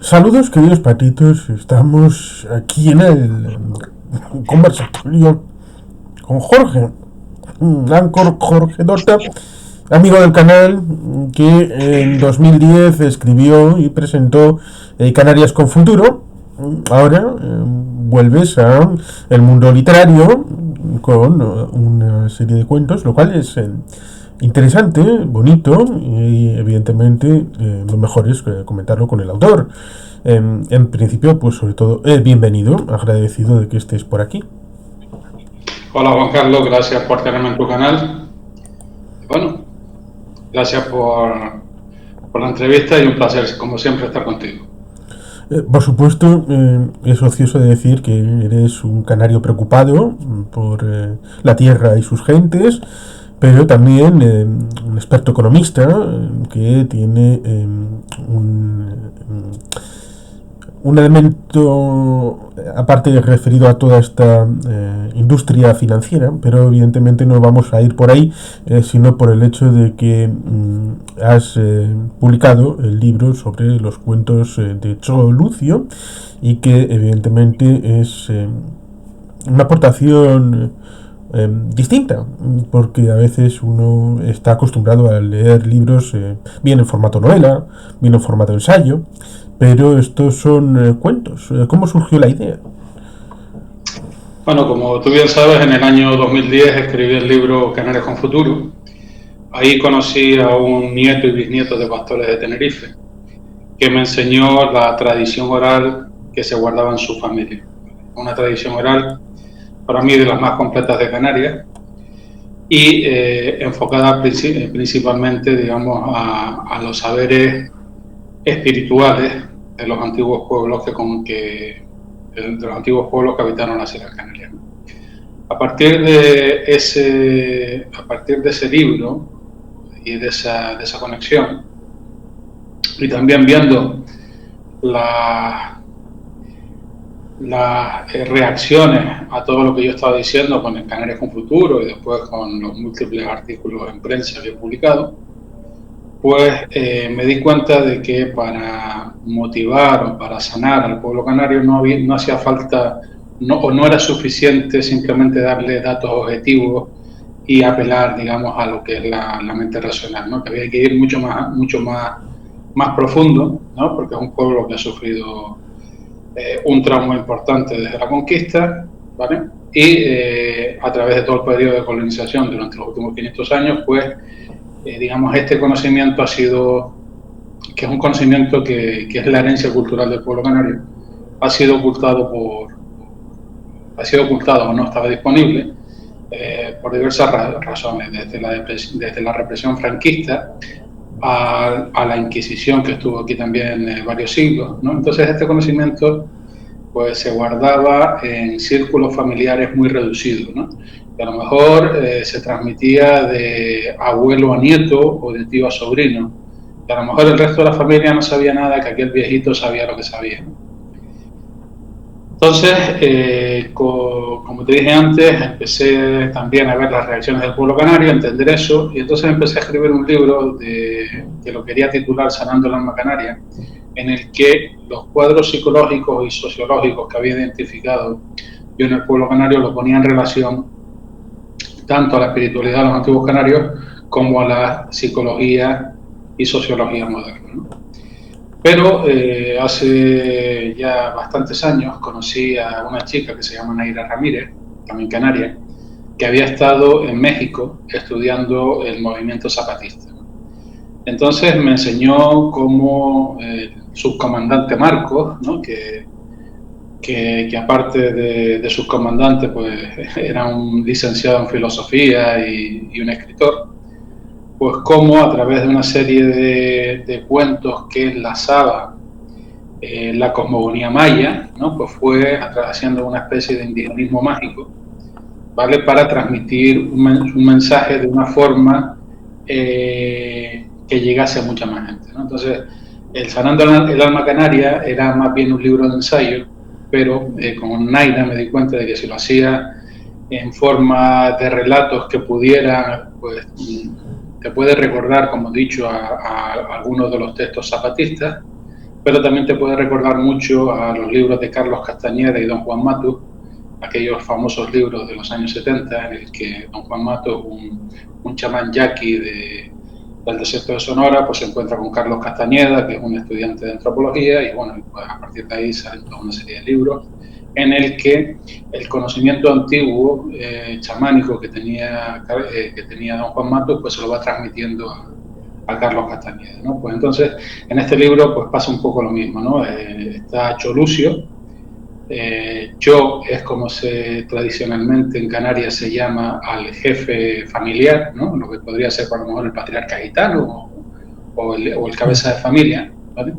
Saludos, queridos patitos. Estamos aquí en el conversatorio con Jorge, Ancor Jorge Dota, amigo del canal, que en 2010 escribió y presentó Canarias con Futuro. Ahora vuelves a el mundo literario con una serie de cuentos, lo cual es interesante, bonito y evidentemente lo mejor es comentarlo con el autor. En principio, pues sobre todo, bienvenido, agradecido de que estés por aquí. Hola Juan Carlos, gracias por tenerme en tu canal. Bueno, gracias por la entrevista y un placer, como siempre, estar contigo. Por supuesto, es ocioso de decir que eres un canario preocupado por la tierra y sus gentes, pero también un experto economista que tiene un elemento aparte referido a toda esta industria financiera, pero evidentemente no vamos a ir por ahí, sino por el hecho de que has publicado el libro sobre los cuentos de Cho Lucio y que evidentemente es una aportación distinta, porque a veces uno está acostumbrado a leer libros bien en formato novela, bien en formato ensayo, pero estos son cuentos. ¿Cómo surgió la idea? Bueno, como tú bien sabes, en el año 2010 escribí el libro Canarias con Futuro. Ahí conocí a un nieto y bisnieto de pastores de Tenerife, que me enseñó la tradición oral que se guardaba en su familia. Una tradición oral, para mí, de las más completas de Canarias y enfocada principalmente, digamos, a los saberes espirituales de los antiguos pueblos de los antiguos pueblos que habitaron las Islas Canarias. A partir de ese libro y de esa conexión, y también viendo las reacciones a todo lo que yo estaba diciendo con el Canarias con Futuro y después con los múltiples artículos en prensa que he publicado, pues me di cuenta de que para motivar o para sanar al pueblo canario no hacía falta o no era suficiente simplemente darle datos objetivos y apelar, digamos, a lo que es la mente racional, ¿no? Que había que ir más profundo, ¿no? Porque es un pueblo que ha sufrido un trauma importante desde la conquista, ¿vale? Y a través de todo el periodo de colonización durante los últimos 500 años, pues digamos, este conocimiento que es un conocimiento que es la herencia cultural del pueblo canario, ha sido ha sido ocultado o no estaba disponible por diversas razones, desde la represión franquista a la Inquisición, que estuvo aquí también varios siglos, ¿no? Entonces este conocimiento pues se guardaba en círculos familiares muy reducidos, ¿no? Que a lo mejor se transmitía de abuelo a nieto o de tío a sobrino, que a lo mejor el resto de la familia no sabía nada, que aquel viejito sabía lo que sabía, ¿no? Entonces, como te dije antes, empecé también a ver las reacciones del pueblo canario, a entender eso, y entonces empecé a escribir un libro que lo quería titular Sanando el alma canaria, en el que los cuadros psicológicos y sociológicos que había identificado yo en el pueblo canario lo ponía en relación tanto a la espiritualidad de los antiguos canarios como a la psicología y sociología moderna, ¿no? Pero hace ya bastantes años conocí a una chica que se llama Naira Ramírez, también canaria, que había estado en México estudiando el movimiento zapatista. Entonces me enseñó cómo el subcomandante Marcos, ¿no? Que aparte de subcomandante, pues era un licenciado en filosofía y un escritor, pues cómo a través de una serie de cuentos que enlazaba la cosmogonía maya, ¿no? Pues fue haciendo una especie de indigenismo mágico, ¿vale? Para transmitir un mensaje de una forma que llegase a mucha más gente, ¿no? Entonces, el Sanando el alma canaria era más bien un libro de ensayo, pero con Naira me di cuenta de que si lo hacía en forma de relatos que pudiera, pues, te puede recordar, como he dicho, a algunos de los textos zapatistas, pero también te puede recordar mucho a los libros de Carlos Castañeda y Don Juan Matus, aquellos famosos libros de los años 70 en el que Don Juan Matus, un chamán yaqui del desierto de Sonora, pues se encuentra con Carlos Castañeda, que es un estudiante de antropología, y bueno, pues a partir de ahí salen toda una serie de libros en el que el conocimiento antiguo chamánico que tenía Don Juan Matus, pues se lo va transmitiendo a Carlos Castañeda, ¿no? Pues entonces, en este libro pues pasa un poco lo mismo, ¿no? Está Cholucio. Cho es como tradicionalmente en Canarias se llama al jefe familiar, ¿no? Lo que podría ser, por lo mejor, el patriarca gitano o el cabeza de familia, ¿vale?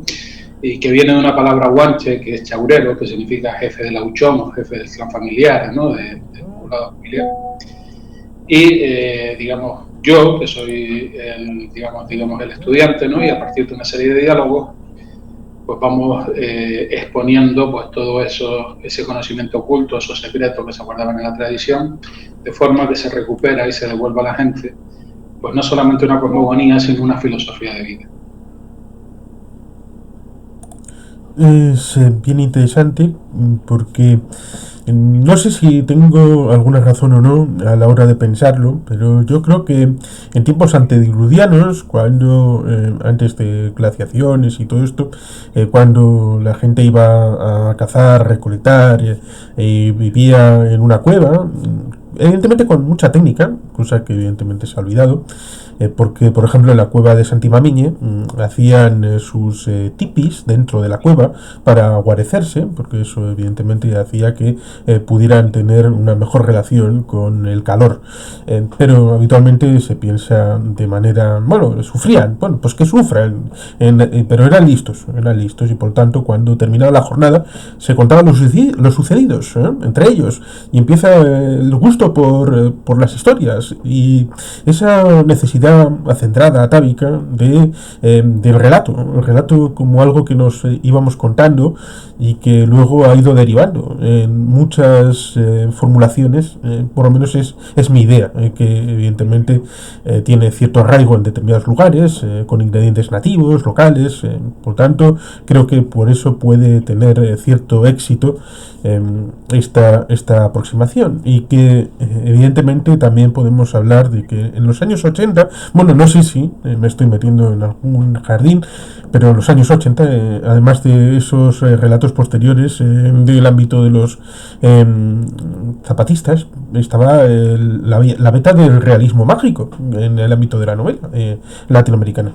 Y que viene de una palabra guanche, que es chaurero, que significa jefe del auchón o jefe del clan familiar, ¿no? Del poblado familiar. Y, digamos, yo, que soy el estudiante, ¿no? Y a partir de una serie de diálogos, pues vamos exponiendo pues todo ese conocimiento oculto, esos secretos que se guardaban en la tradición, de forma que se recupera y se devuelva a la gente, pues no solamente una cosmogonía, sino una filosofía de vida. Es bien interesante porque no sé si tengo alguna razón o no a la hora de pensarlo, pero yo creo que en tiempos antediluvianos, cuando antes de glaciaciones y todo esto, cuando la gente iba a cazar, recolectar y vivía en una cueva, evidentemente con mucha técnica, cosa que evidentemente se ha olvidado, porque por ejemplo en la cueva de Santimamiñe hacían sus tipis dentro de la cueva para guarecerse, porque eso evidentemente hacía que pudieran tener una mejor relación con el calor, pero habitualmente se piensa de manera, bueno, sufrían, bueno, pues que sufran, pero eran listos y por tanto cuando terminaba la jornada se contaban los sucedidos entre ellos y empieza el gusto por las historias y esa necesidad acendrada, atávica del relato, el relato como algo que nos íbamos contando y que luego ha ido derivando en muchas formulaciones, por lo menos es mi idea, que evidentemente tiene cierto arraigo en determinados lugares, con ingredientes nativos, locales, por tanto creo que por eso puede tener cierto éxito esta aproximación y que evidentemente también podemos hablar de que en los años 80, bueno, no sé si me estoy metiendo en algún jardín, pero en los años 80, además de esos relatos posteriores del ámbito de los zapatistas, estaba la beta del realismo mágico en el ámbito de la novela latinoamericana.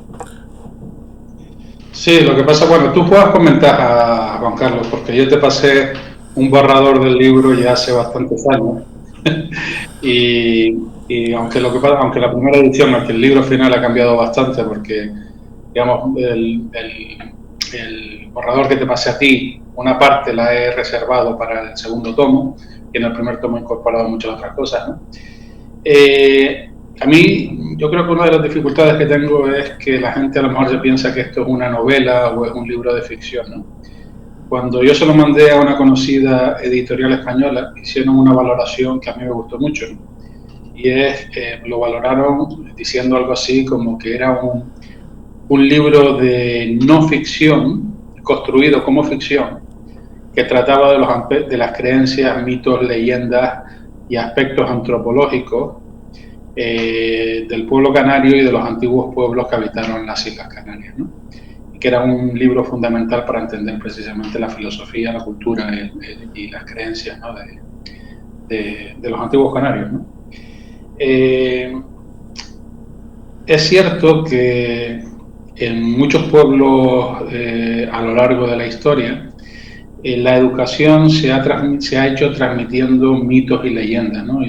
Sí, lo que pasa, bueno, tú juegas con ventaja, Juan Carlos, porque yo te pasé un borrador del libro ya hace bastantes años. y aunque aunque la primera edición, aunque el libro final ha cambiado bastante, porque digamos el borrador que te pasé a ti, una parte la he reservado para el segundo tomo, y en el primer tomo he incorporado muchas otras cosas, ¿no? A mí, yo creo que una de las dificultades que tengo es que la gente a lo mejor se piensa que esto es una novela o es un libro de ficción, ¿no? Cuando yo se lo mandé a una conocida editorial española, hicieron una valoración que a mí me gustó mucho, ¿no? Y lo valoraron diciendo algo así como que era un libro de no ficción, construido como ficción, que trataba de las creencias, mitos, leyendas y aspectos antropológicos del pueblo canario y de los antiguos pueblos que habitaron las Islas Canarias, ¿no? Y que era un libro fundamental para entender precisamente la filosofía, la cultura y las creencias, ¿no? de los antiguos canarios, ¿no? Es cierto que en muchos pueblos a lo largo de la historia la educación se ha hecho transmitiendo mitos y leyendas, ¿no? Y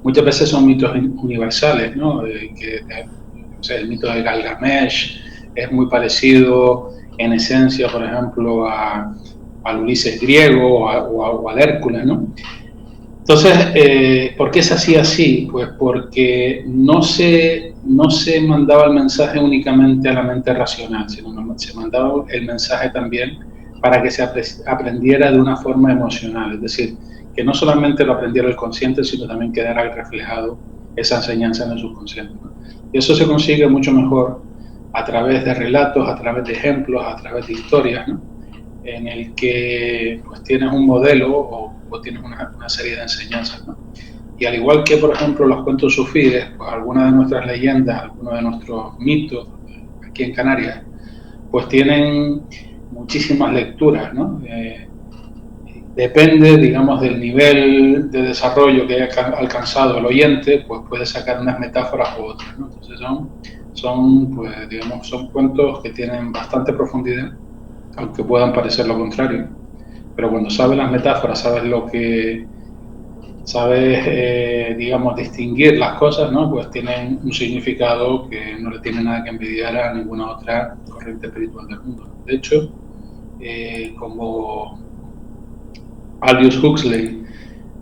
muchas veces son mitos universales, ¿no? O sea, el mito de Galgamesh es muy parecido en esencia, por ejemplo, al Ulises griego o al Hércules, ¿no? Entonces, ¿por qué se hacía así? Pues porque no se mandaba el mensaje únicamente a la mente racional, sino se mandaba el mensaje también para que se aprendiera de una forma emocional, es decir, que no solamente lo aprendiera el consciente, sino también quedara reflejado esa enseñanza en el subconsciente, ¿no? Y eso se consigue mucho mejor a través de relatos, a través de ejemplos, a través de historias, ¿no? En el que pues tienes un modelo o tienes una serie de enseñanzas, ¿no? Y al igual que, por ejemplo, los cuentos sufíes, pues algunas de nuestras leyendas, algunos de nuestros mitos aquí en Canarias, pues tienen muchísimas lecturas, ¿no? Depende, digamos, del nivel de desarrollo que haya alcanzado el oyente, pues puede sacar unas metáforas u otras, ¿no? Entonces pues, digamos, son cuentos que tienen bastante profundidad, aunque puedan parecer lo contrario. Pero cuando sabes las metáforas, sabes, digamos, distinguir las cosas, ¿no? Pues tienen un significado que no le tiene nada que envidiar a ninguna otra corriente espiritual del mundo. De hecho, como Aldous Huxley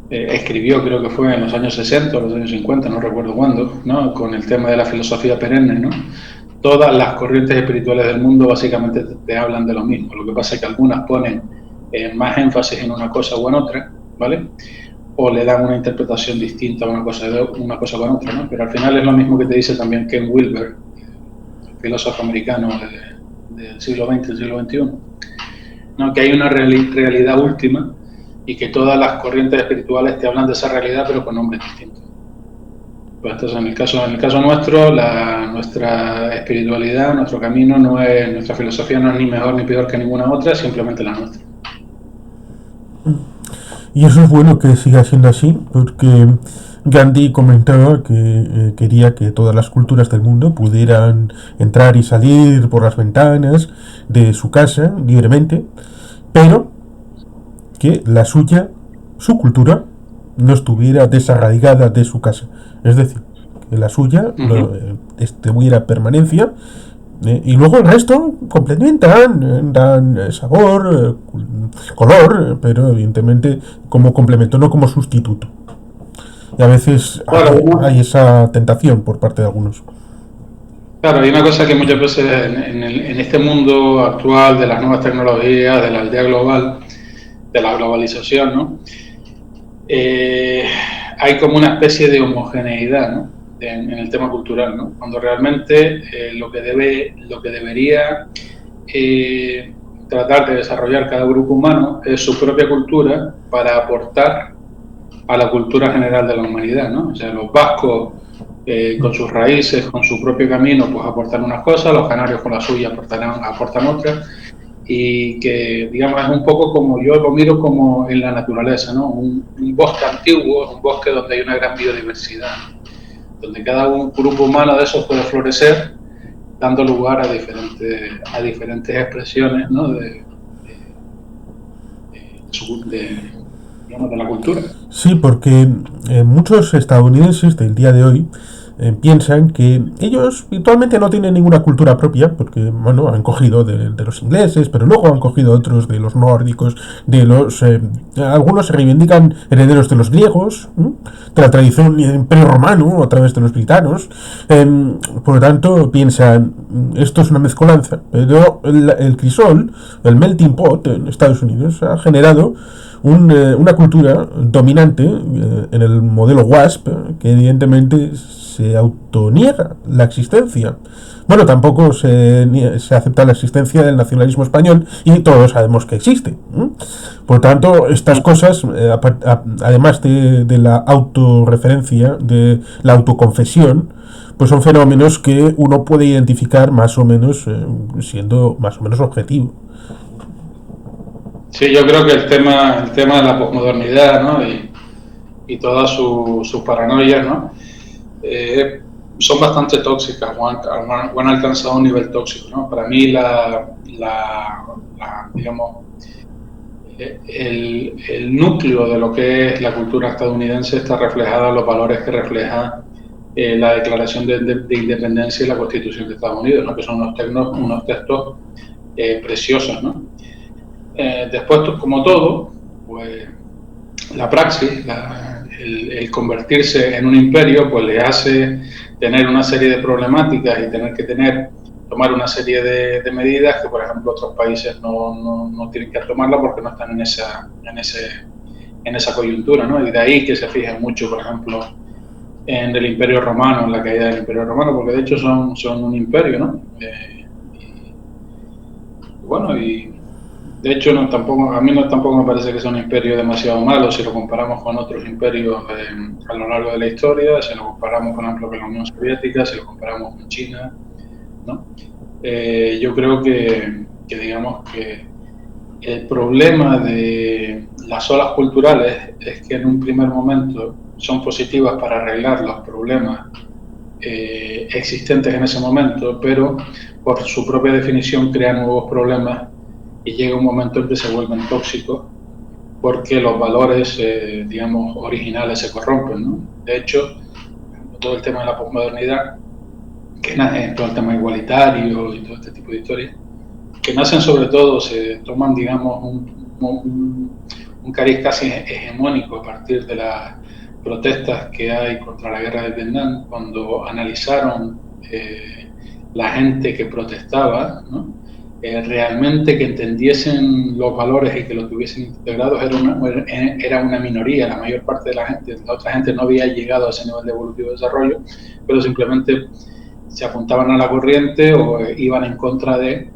escribió, creo que fue en los años 60 o los años 50, no recuerdo cuándo, ¿no? Con el tema de la filosofía perenne, ¿no? Todas las corrientes espirituales del mundo básicamente te hablan de lo mismo. Lo que pasa es que algunas ponen más énfasis en una cosa o en otra, ¿vale? O le dan una interpretación distinta a una cosa con otra, ¿no? Pero al final es lo mismo que te dice también Ken Wilber, el filósofo americano del siglo XX, del siglo XXI, ¿no? Que hay una realidad última y que todas las corrientes espirituales te hablan de esa realidad, pero con nombres distintos. Pues entonces, en el caso nuestro, nuestra espiritualidad, nuestro camino, nuestra filosofía no es ni mejor ni peor que ninguna otra, es simplemente la nuestra. Y eso es bueno que siga siendo así, porque Gandhi comentaba que quería que todas las culturas del mundo pudieran entrar y salir por las ventanas de su casa libremente, pero que la suya, su cultura, no estuviera desarraigada de su casa. Es decir, que la suya tuviera permanencia, y luego el resto complementan, dan sabor, color, pero evidentemente como complemento, no como sustituto. Y a veces hay esa tentación por parte de algunos. Claro, hay una cosa que muchas veces en este mundo actual de las nuevas tecnologías, de la aldea global, de la globalización, ¿no? Hay como una especie de homogeneidad, ¿no? En el tema cultural, ¿no? Cuando realmente lo que debería tratar de desarrollar cada grupo humano es su propia cultura para aportar a la cultura general de la humanidad, ¿no? O sea, los vascos con sus raíces, con su propio camino, pues aportan unas cosas, los canarios con la suya aportan otras, y que, digamos, es un poco como yo lo miro como en la naturaleza, ¿no? Un bosque antiguo, un bosque donde hay una gran biodiversidad, donde cada grupo humano de esos puede florecer, dando lugar a diferentes expresiones, ¿no? digamos, de la cultura. Sí, porque muchos estadounidenses del día de hoy piensan que ellos virtualmente no tienen ninguna cultura propia, porque bueno, han cogido de los ingleses, pero luego han cogido otros de los nórdicos, de los algunos se reivindican herederos de los griegos, de la tradición del Imperio Romano a través de los britanos. Por lo tanto, piensan, esto es una mezcolanza, pero el crisol, el melting pot en Estados Unidos ha generado una cultura dominante en el modelo WASP, que evidentemente se autoniega la existencia. Bueno, tampoco se acepta la existencia del nacionalismo español y todos sabemos que existe. Por tanto, estas cosas, además de la autorreferencia, de la autoconfesión, pues son fenómenos que uno puede identificar más o menos siendo más o menos objetivo. Sí, yo creo que el tema de la posmodernidad, ¿no? y todas sus paranoias, ¿no? Son bastante tóxicas o han alcanzado un nivel tóxico, ¿no? Para mí digamos, el núcleo de lo que es la cultura estadounidense está reflejado en los valores que refleja la Declaración de Independencia y la Constitución de Estados Unidos, ¿no? Que son unos textos preciosos, ¿no? Después, como todo, pues la praxis, el convertirse en un imperio, pues le hace tener una serie de problemáticas y tener que tomar una serie de medidas que, por ejemplo, otros países no tienen que tomarla porque no están en esa coyuntura, ¿no? Y de ahí que se fijen mucho, por ejemplo, en el Imperio Romano, en la caída del Imperio Romano, porque de hecho son un imperio, ¿no? Y bueno, y de hecho a mí tampoco me parece que sea un imperio demasiado malo si lo comparamos con otros imperios a lo largo de la historia, si lo comparamos, por ejemplo, con la Unión Soviética, si lo comparamos con China, ¿no? Yo creo que digamos que el problema de las olas culturales es que en un primer momento son positivas para arreglar los problemas existentes en ese momento, pero por su propia definición crean nuevos problemas y llega un momento en que se vuelven tóxicos porque los valores, digamos, originales se corrompen, ¿no? De hecho, todo el tema de la posmodernidad, que nace todo el tema igualitario y todo este tipo de historias, que nacen sobre todo, se toman, digamos, un cariz casi hegemónico a partir de las protestas que hay contra la guerra de Vietnam, cuando analizaron la gente que protestaba, ¿no? Realmente que entendiesen los valores y que los tuviesen integrados era una minoría. La mayor parte de la otra gente no había llegado a ese nivel de evolutivo desarrollo, pero simplemente se apuntaban a la corriente o iban en contra de,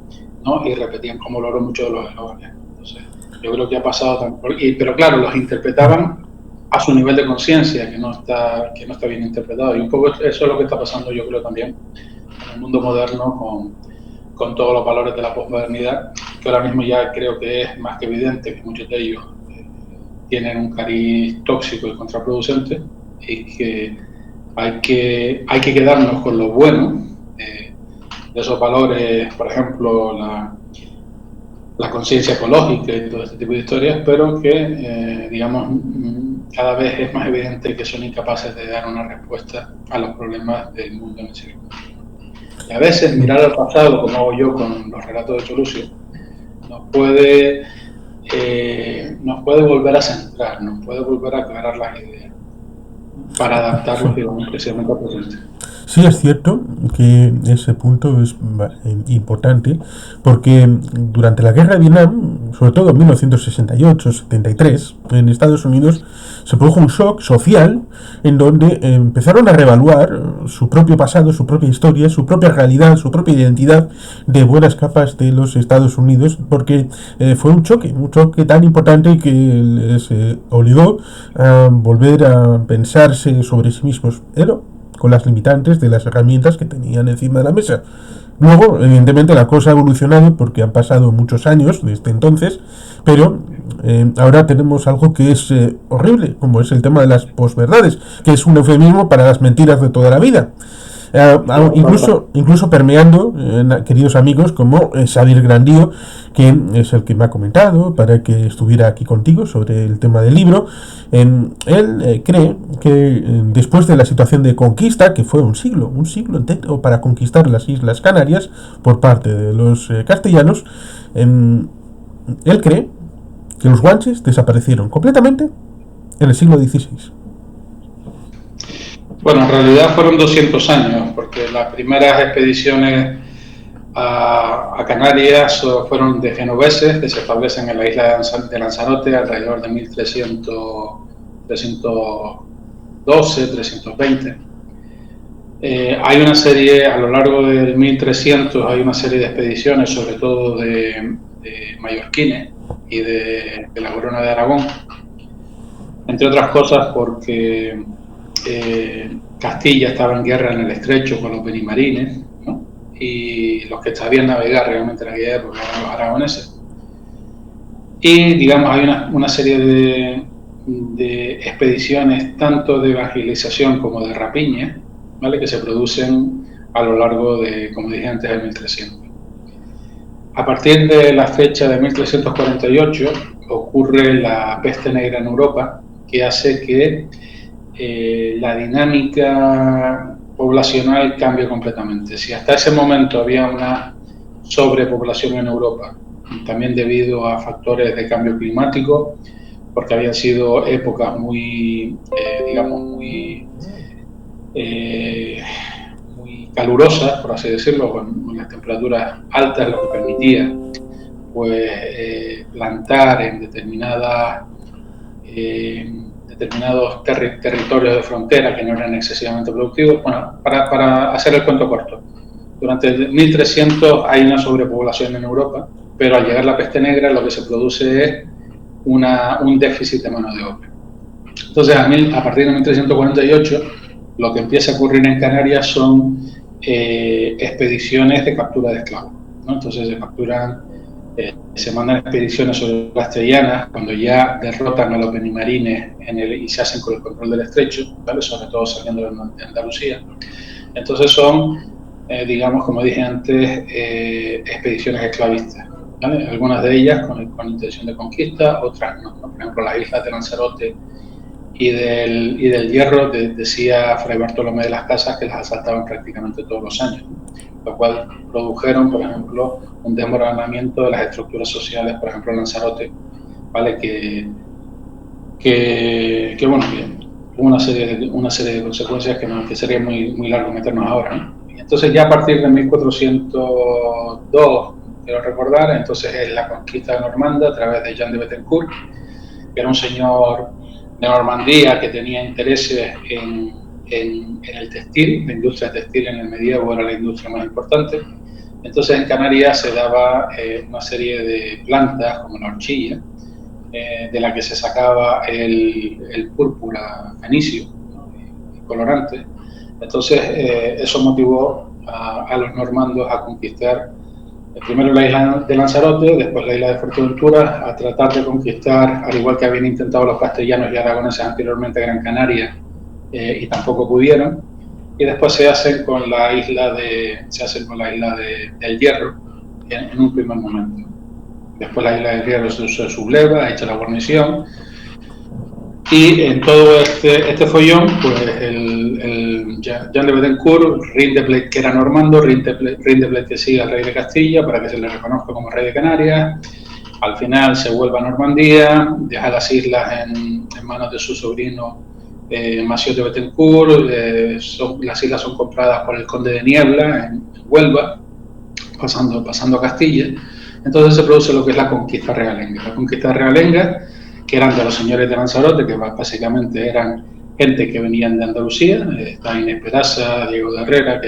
¿no? Y repetían como loro muchos de los eslóganes. Entonces, yo creo que ha pasado pero claro, los interpretaban a su nivel de conciencia, que no está bien interpretado. Y un poco eso es lo que está pasando, yo creo, también en el mundo moderno con todos los valores de la posmodernidad, que ahora mismo ya creo que es más que evidente que muchos de ellos tienen un cariz tóxico y contraproducente, y que hay que quedarnos con lo bueno de esos valores, por ejemplo, la conciencia ecológica y todo este tipo de historias, pero que, digamos, cada vez es más evidente que son incapaces de dar una respuesta a los problemas del mundo en el siglo XXI. Y a veces mirar al pasado, como hago yo con los relatos de Tolusio, nos puede volver a centrar, nos puede volver a aclarar las ideas para adaptarlos, digamos, precisamente al presente. Sí, es cierto que ese punto es importante porque durante la guerra de Vietnam, sobre todo en 1968-73, en Estados Unidos se produjo un shock social en donde empezaron a reevaluar su propio pasado, su propia historia, su propia realidad, su propia identidad de buenas capas de los Estados Unidos, porque fue un choque tan importante que les obligó a volver a pensarse sobre sí mismos. Con las limitantes de las herramientas que tenían encima de la mesa. Luego, evidentemente, la cosa ha evolucionado porque han pasado muchos años desde entonces, pero ahora tenemos algo que es horrible, como es el tema de las posverdades, que es un eufemismo para las mentiras de toda la vida. Incluso permeando, queridos amigos, como Xavier Grandío, que es el que me ha comentado para que estuviera aquí contigo sobre el tema del libro. Él cree que después de la situación de conquista, que fue un siglo entero para conquistar las Islas Canarias por parte de los castellanos, él cree que los guanches desaparecieron completamente en el siglo XVI. Bueno, en realidad fueron 200 años, porque las primeras expediciones a Canarias fueron de genoveses, que se establecen en la isla de Lanzarote alrededor de 312, 320. Hay una serie, a lo largo del 1300, hay una serie de expediciones, sobre todo de mallorquines y de la corona de Aragón, entre otras cosas porque Castilla estaba en guerra en el estrecho con los benimarines, ¿no? Y los que sabían navegar realmente en aquella época eran los aragoneses. Y, digamos, hay una serie de expediciones, tanto de evangelización como de rapiña, ¿vale?, que se producen a lo largo de, como dije antes, de 1300. A partir de la fecha de 1348 ocurre la peste negra en Europa, que hace que la dinámica poblacional cambia completamente. Si hasta ese momento había una sobrepoblación en Europa, también debido a factores de cambio climático, porque habían sido épocas muy calurosas, por así decirlo, con las temperaturas altas, lo que permitía pues plantar en determinados territorios de frontera que no eran excesivamente productivos. Bueno, para hacer el cuento corto, durante el 1300 hay una sobrepoblación en Europa, pero al llegar la peste negra lo que se produce es un déficit de mano de obra. Entonces, a partir de 1348, lo que empieza a ocurrir en Canarias son expediciones de captura de esclavos, ¿no? Entonces se mandan expediciones sobre las castellanas cuando ya derrotan a los benimarines y se hacen con el control del estrecho, ¿vale? Sobre todo saliendo de Andalucía. Entonces son, digamos, como dije antes, expediciones esclavistas, ¿vale? Algunas de ellas con intención de conquista, otras no, ¿no? Por ejemplo, las islas de Lanzarote y del Hierro, decía Fray Bartolomé de las Casas que las asaltaban prácticamente todos los años, ¿no? Lo cual produjeron, por ejemplo, un desmoronamiento de las estructuras sociales, por ejemplo, en Lanzarote, ¿vale? Que bueno, que hubo una serie de consecuencias que sería muy largo meternos ahora, ¿no? Y entonces ya a partir de 1402, quiero recordar, entonces es la conquista de Normandía a través de Jean de Bettencourt, que era un señor de Normandía que tenía intereses en el textil. La industria textil en el medievo era la industria más importante. Entonces en Canarias se daba una serie de plantas como la horchilla, de la que se sacaba el púrpura fenicio, ¿no? Y colorante. Entonces eso motivó a los normandos a conquistar primero la isla de Lanzarote, después la isla de Fuerteventura, a tratar de conquistar, al igual que habían intentado los castellanos y aragoneses anteriormente, Gran Canaria, y tampoco pudieron. Y después se hacen con la isla del Hierro en un primer momento. Después la isla del Hierro se subleva, hecha la guarnición. Y en todo este follón, pues Jean de Bettencourt rinde pleitesía, que era normando, rinde pleitesía al rey de Castilla para que se le reconozca como rey de Canarias. Al final se vuelve a Normandía, deja las islas en manos de su sobrino Massieu de Bettencourt. Las islas son compradas por el conde de Niebla en Huelva, pasando a Castilla. Entonces se produce lo que es la conquista realenga. La conquista realenga, que eran de los señores de Lanzarote, que básicamente eran gente que venían de Andalucía. Está Inés Peraza, Diego de Herrera,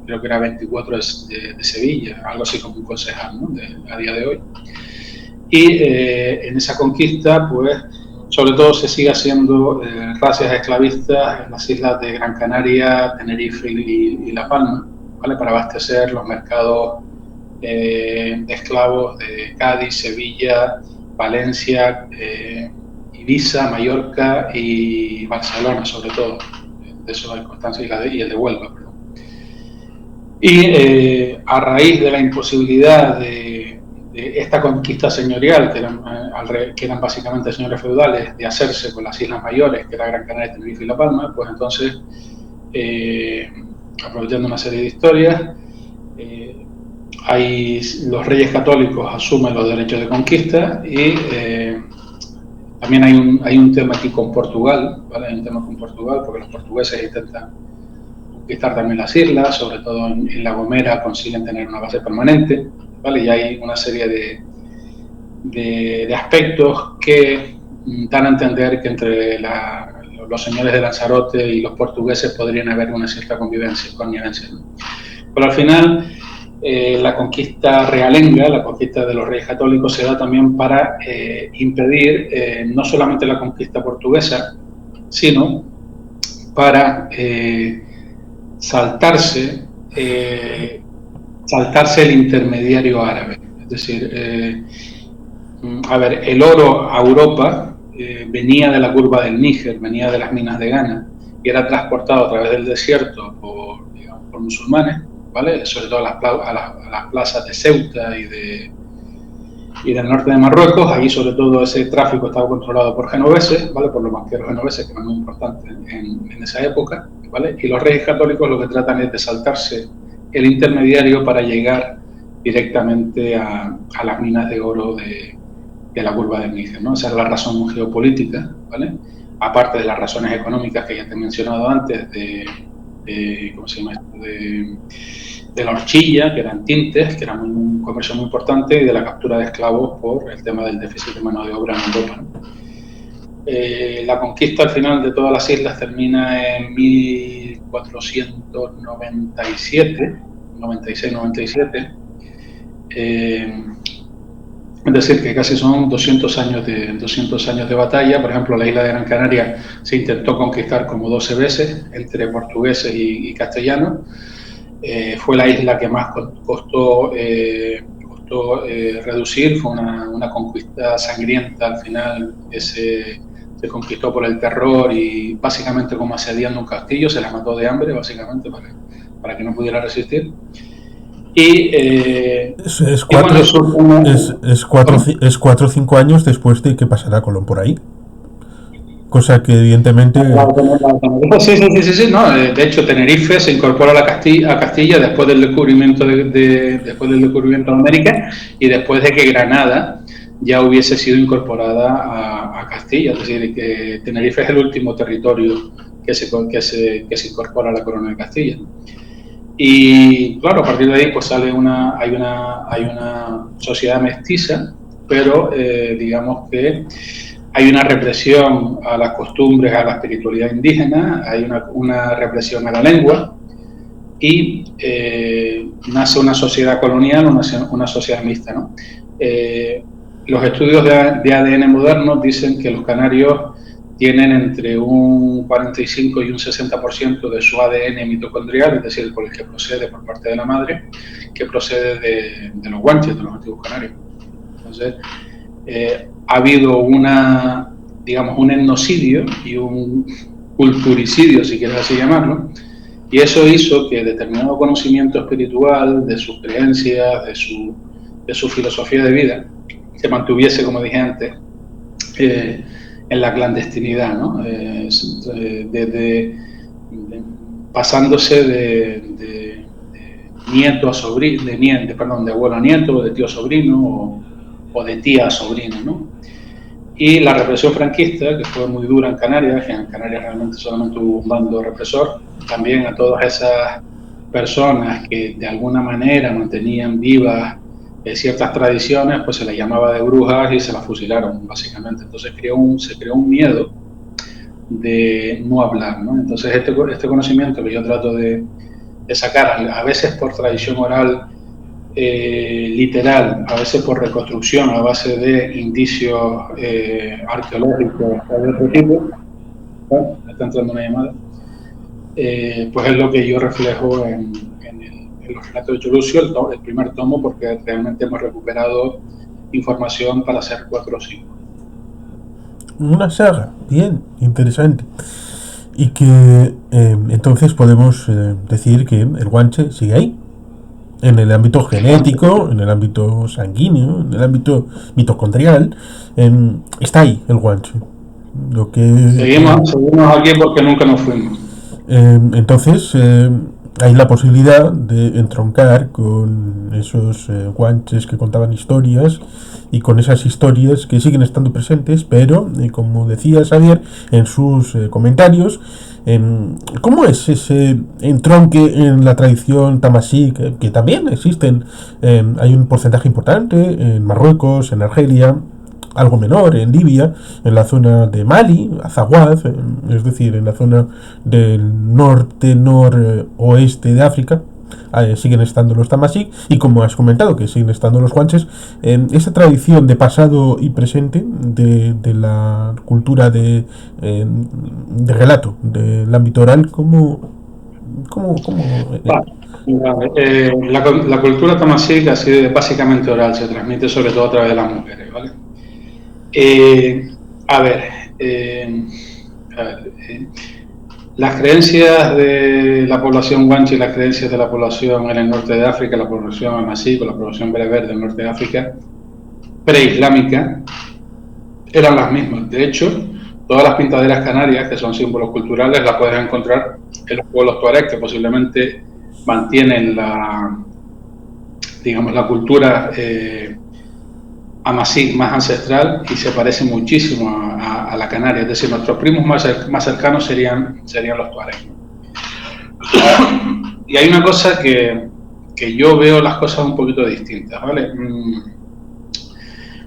creo que era 24 de Sevilla, algo así como un concejal, ¿no? A día de hoy. Y en esa conquista, pues, sobre todo se sigue haciendo racias esclavistas en las islas de Gran Canaria, Tenerife y La Palma, ¿vale? Para abastecer los mercados de esclavos de Cádiz, Sevilla, Valencia, Ibiza, Mallorca y Barcelona, sobre todo. De eso hay constancia, y el de Huelva, perdón. Y a raíz de la imposibilidad de esta conquista señorial, que eran básicamente señores feudales, de hacerse con las islas mayores, que era Gran Canaria, Tenerife y La Palma, pues entonces, aprovechando una serie de historias, los reyes católicos asumen los derechos de conquista y también hay un tema aquí con Portugal, ¿vale? Hay un tema con Portugal porque los portugueses intentan conquistar también las islas, sobre todo en La Gomera consiguen tener una base permanente, ¿vale? Y hay una serie de aspectos que dan a entender que entre los señores de Lanzarote y los portugueses podrían haber una cierta connivencia, ¿no? Pero al final la conquista realenga, la conquista de los reyes católicos, se da también para impedir no solamente la conquista portuguesa, sino para saltarse el intermediario árabe. Es decir, el oro a Europa venía de la curva del Níger, venía de las minas de Ghana y era transportado a través del desierto por musulmanes, ¿vale? Sobre todo a las plazas de Ceuta y del norte de Marruecos. Allí, sobre todo, ese tráfico estaba controlado por genoveses, ¿vale? Por los banqueros genoveses, que eran muy importantes en esa época, ¿vale? Y los reyes católicos lo que tratan es de saltarse el intermediario para llegar directamente a las minas de oro de la curva del Níger, ¿no? Esa es la razón geopolítica, ¿vale? Aparte de las razones económicas que ya te he mencionado antes, ¿cómo se llama esto? De la horchilla, que eran tintes, que era un comercio muy importante, y de la captura de esclavos por el tema del déficit de mano de obra en Europa, ¿no? La conquista al final de todas las islas termina en 1497, 96-97. Es decir, que casi son 200 años de batalla. Por ejemplo, la isla de Gran Canaria se intentó conquistar como 12 veces entre portugueses y castellanos. Fue la isla que más costó reducir. Fue una conquista sangrienta al final, que se conquistó por el terror y básicamente como asediando un castillo. Se la mató de hambre, básicamente, para que no pudiera resistir. Y es 4 o 5 años después de que pasara Colón por ahí. Cosa que evidentemente... Sí, no. De hecho, Tenerife se incorpora a Castilla después del descubrimiento después del descubrimiento de América y después de que Granada ya hubiese sido incorporada a Castilla. Es decir, que Tenerife es el último territorio que se incorpora a la corona de Castilla. Y claro, a partir de ahí pues sale hay una sociedad mestiza, pero digamos que hay una represión a las costumbres, a la espiritualidad indígena, hay una represión a la lengua y nace una sociedad colonial, una sociedad mixta, ¿no? Los estudios de ADN modernos dicen que los canarios tienen entre un 45 y un 60% de su ADN mitocondrial, es decir, por el que procede por parte de la madre, que procede de los guanches, de los antiguos canarios. Entonces, ha habido un etnocidio y un culturicidio, si quieres así llamarlo, y eso hizo que determinado conocimiento espiritual de sus creencias, de su filosofía de vida, se mantuviese, como dije antes, en la clandestinidad, ¿no? Pasándose de nieto a sobrino, de abuelo a nieto, de tío a sobrino o de tía a sobrino, ¿no? Y la represión franquista, que fue muy dura en Canarias, que en Canarias realmente solamente hubo un bando represor, también a todas esas personas que de alguna manera mantenían vivas ciertas tradiciones, pues se les llamaba de brujas y se las fusilaron, básicamente. Entonces se creó un miedo de no hablar, ¿no? Entonces este conocimiento que yo trato de sacar, a veces por tradición oral literal, a veces por reconstrucción a base de indicios arqueológicos de otro tipo, me está entrando una llamada, pues es lo que yo reflejo en los relatos de Chorusio, el primer tomo, porque realmente hemos recuperado información para hacer 4 o 5. Una saga, bien, interesante. Y que entonces podemos decir que el guanche sigue ahí, en el ámbito genético, en el ámbito sanguíneo, en el ámbito mitocondrial, está ahí el guanche. Seguimos aquí porque nunca nos fuimos. Entonces hay la posibilidad de entroncar con esos guanches que contaban historias y con esas historias que siguen estando presentes, pero como decía Xavier en sus comentarios, ¿cómo es ese entronque en la tradición tamasí que también existen? Hay un porcentaje importante en Marruecos, en Argelia, algo menor en Libia, en la zona de Mali, Azawad, es decir, en la zona del noroeste de África. Siguen estando los tamasí y, como has comentado, que siguen estando los guanches. Esa tradición de pasado y presente de la cultura de relato del ámbito oral, la cultura tamasí ha sido básicamente oral, se transmite sobre todo a través de las mujeres, ¿vale? Las creencias de la población guanche y las creencias de la población en el norte de África, la población amasí, la población bereber del norte de África, preislámica, eran las mismas. De hecho, todas las pintaderas canarias, que son símbolos culturales, las puedes encontrar en los pueblos tuareg, que posiblemente mantienen la cultura amasí más ancestral y se parece muchísimo a la canaria. Es decir, nuestros primos más cercanos serían los tuareg. Y hay una cosa que yo veo las cosas un poquito distintas, ¿vale?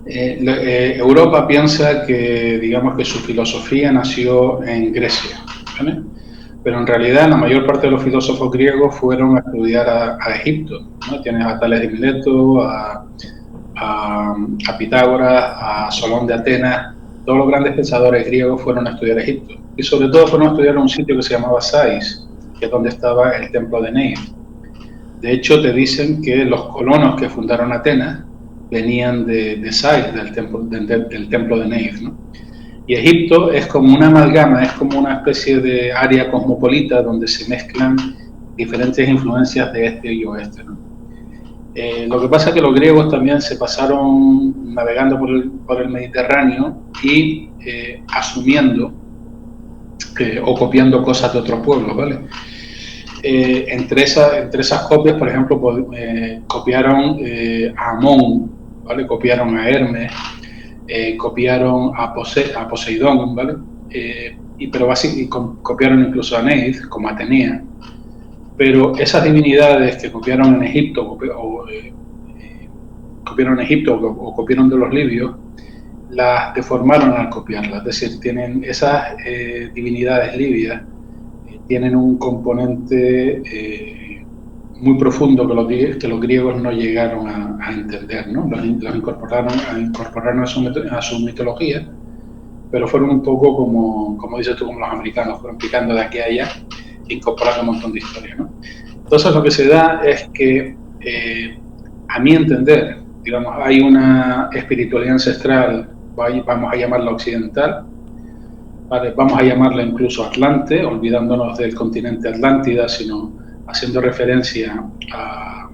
Europa piensa que, digamos, que su filosofía nació en Grecia, ¿vale? pero en realidad la mayor parte de los filósofos griegos fueron a estudiar a Egipto, ¿no? Tienes a Tales de Mileto, a Pitágoras, a Solón de Atenas. Todos los grandes pensadores griegos fueron a estudiar a Egipto, y sobre todo fueron a estudiar a un sitio que se llamaba Sais, que es donde estaba el templo de Neith. De hecho, te dicen que los colonos que fundaron Atenas venían de Sais, del templo de Neith, ¿no? Y Egipto es como una amalgama, es como una especie de área cosmopolita donde se mezclan diferentes influencias de este y oeste, ¿no? Lo que pasa es que los griegos también se pasaron navegando por el Mediterráneo y asumiendo o copiando cosas de otros pueblos, ¿vale? Entre esas copias, por ejemplo, copiaron a Amón, ¿vale? Copiaron a Hermes, copiaron a Poseidón, ¿vale? Pero copiaron incluso a Neith, como Atenea. Pero esas divinidades que copiaron en Egipto, copiaron en Egipto o copiaron de los libios, las deformaron al copiarlas. Es decir, tienen esas divinidades libias, tienen un componente muy profundo que los griegos no llegaron a entender, ¿no? Los incorporaron a su mitología, pero fueron un poco como dices tú, como los americanos, fueron picando de aquí a allá, incorporando un montón de historias, ¿no? Entonces lo que se da es que, a mi entender, digamos, hay una espiritualidad ancestral, vamos a llamarla occidental, ¿vale? Vamos a llamarla incluso Atlante, olvidándonos del continente Atlántida, sino haciendo referencia a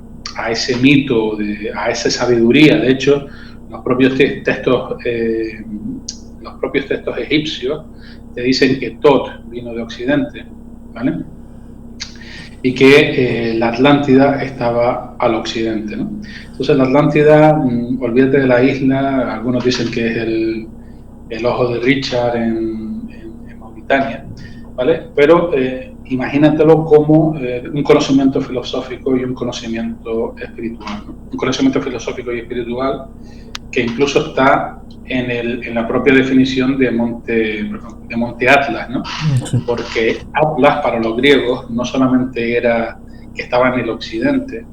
ese mito, a esa sabiduría. De hecho, los propios textos egipcios te dicen que Tot vino de Occidente, ¿vale? Y que la Atlántida estaba al occidente, ¿no? Entonces la Atlántida, olvídate de la isla, algunos dicen que es el ojo de Richard en Mauritania, ¿vale? Pero imagínatelo como un conocimiento filosófico y un conocimiento espiritual, ¿no? Un conocimiento filosófico y espiritual que incluso está en la propia definición de Monte Atlas, ¿no? Sí. Porque Atlas para los griegos no solamente era que estaba en el occidente,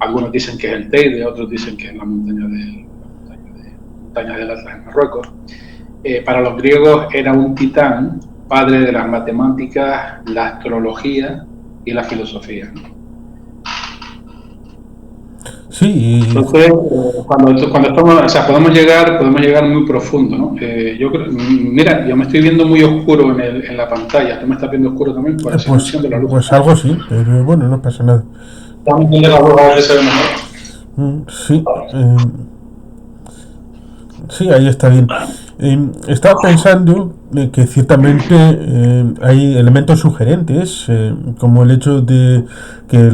algunos dicen que es el Teide, otros dicen que es la montaña del Atlas en Marruecos. Para los griegos era un titán, padre de las matemáticas, la astrología y la filosofía, ¿no? Sí, Entonces, cuando estamos, o sea, podemos llegar muy profundo, ¿no? Yo creo, mira, yo me estoy viendo muy oscuro en la pantalla. ¿Tú me estás viendo oscuro también? Por la pues, de la luz. pues algo sí, pero bueno, no pasa nada. Estamos viendo la luz a ver si se ve mejor. Sí, sí, ahí está bien. Estaba pensando que ciertamente hay elementos sugerentes, como el hecho de que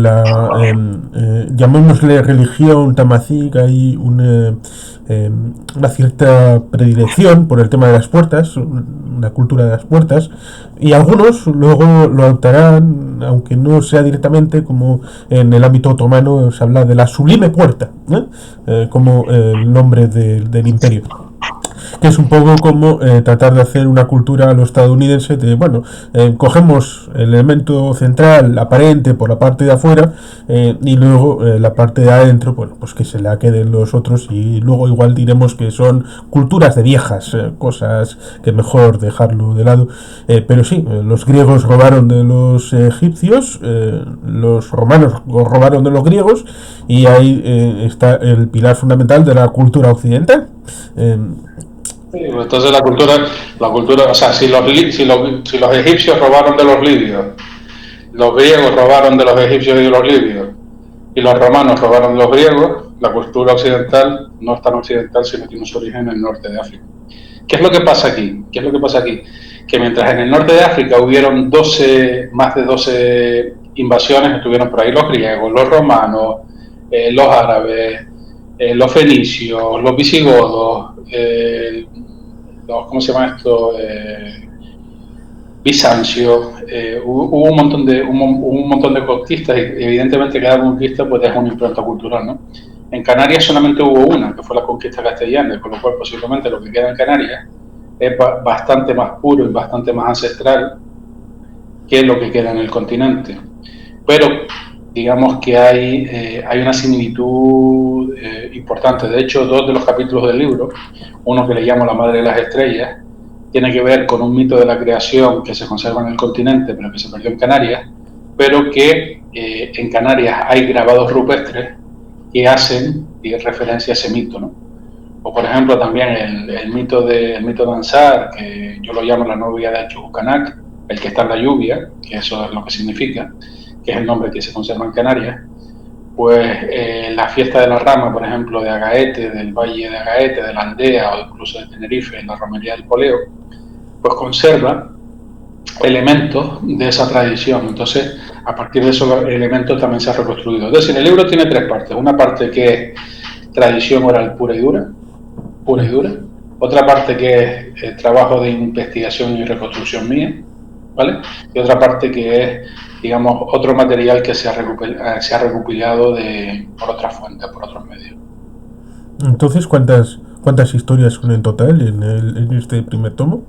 llamémosle religión tamazic, hay una cierta predilección por el tema de las puertas, una cultura de las puertas, y algunos luego lo adoptarán, aunque no sea directamente, como en el ámbito otomano se habla de la sublime puerta, como el nombre del imperio, que es un poco como tratar de hacer una cultura a lo estadounidense de, bueno, cogemos el elemento central aparente por la parte de afuera y luego la parte de adentro, bueno, pues que se la queden los otros, y luego igual diremos que son culturas de viejas, cosas que mejor dejarlo de lado. Pero sí, los griegos robaron de los egipcios, los romanos robaron de los griegos, y ahí está el pilar fundamental de la cultura occidental. Entonces la cultura, o sea, si los egipcios robaron de los libios, los griegos robaron de los egipcios y de los libios, y los romanos robaron de los griegos, la cultura occidental no es tan occidental, sino que tiene su origen en el norte de África. ¿Qué es lo que pasa aquí? Que mientras en el norte de África hubieron más de 12 invasiones, estuvieron por ahí los griegos, los romanos, los árabes, los fenicios, los visigodos, ¿cómo se llama esto? Bizancio, hubo un montón de conquistas, y evidentemente cada conquista pues deja una impronta cultural, ¿no? En Canarias solamente hubo una, que fue la conquista castellana, con lo cual posiblemente lo que queda en Canarias es bastante más puro y bastante más ancestral que lo que queda en el continente. Pero digamos que hay una similitud importante. De hecho, dos de los capítulos del libro, uno que le llamo La Madre de las Estrellas, tiene que ver con un mito de la creación que se conserva en el continente, pero que se perdió en Canarias, pero que en Canarias hay grabados rupestres que hacen referencia a ese mito, ¿no? O por ejemplo también el mito de Ansar, que yo lo llamo la novia de Chubucanac, el que está en la lluvia, que eso es lo que significa, que es el nombre que se conserva en Canarias. Pues la fiesta de la rama, por ejemplo, de Agaete, del Valle de Agaete, de la Aldea o incluso de Tenerife, en la romería del Poleo, pues conserva elementos de esa tradición. Entonces, a partir de esos elementos también se ha reconstruido. Es decir, el libro tiene tres partes. Una parte que es tradición oral pura y dura. Otra parte que es trabajo de investigación y reconstrucción mía, ¿vale? Y otra parte que es, digamos, otro material que se ha recopilado por otras fuentes, por otros medios. Entonces, ¿cuántas historias son en total en este primer tomo?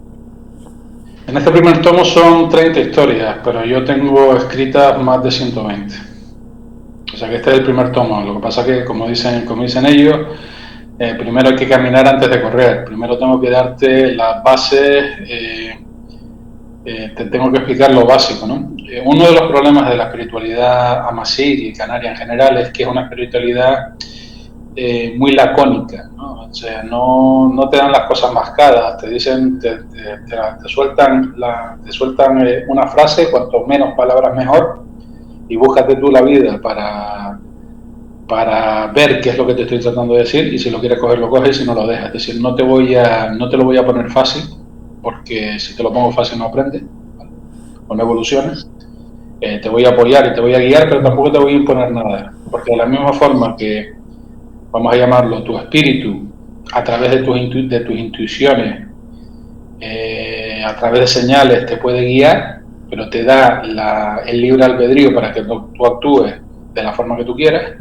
En este primer tomo son 30 historias, pero yo tengo escritas más de 120. O sea que este es el primer tomo. Lo que pasa es que, como dicen ellos, primero hay que caminar antes de correr. Primero tengo que darte las bases, te tengo que explicar lo básico, ¿no? Uno de los problemas de la espiritualidad amasí y canaria en general es que es una espiritualidad muy lacónica, ¿no? O sea, no te dan las cosas mascadas, te dicen, te sueltan una frase, cuanto menos palabras mejor, y búscate tú la vida para ver qué es lo que te estoy tratando de decir, y si lo quieres coger lo coges y si no lo dejas. Es decir, no te lo voy a poner fácil, porque si te lo pongo fácil no aprendes, ¿vale? O no evoluciones. Te voy a apoyar y te voy a guiar, pero tampoco te voy a imponer nada, porque de la misma forma que, vamos a llamarlo, tu espíritu, a través de tus intuiciones, a través de señales te puede guiar, pero te da el libre albedrío para que tú actúes de la forma que tú quieras.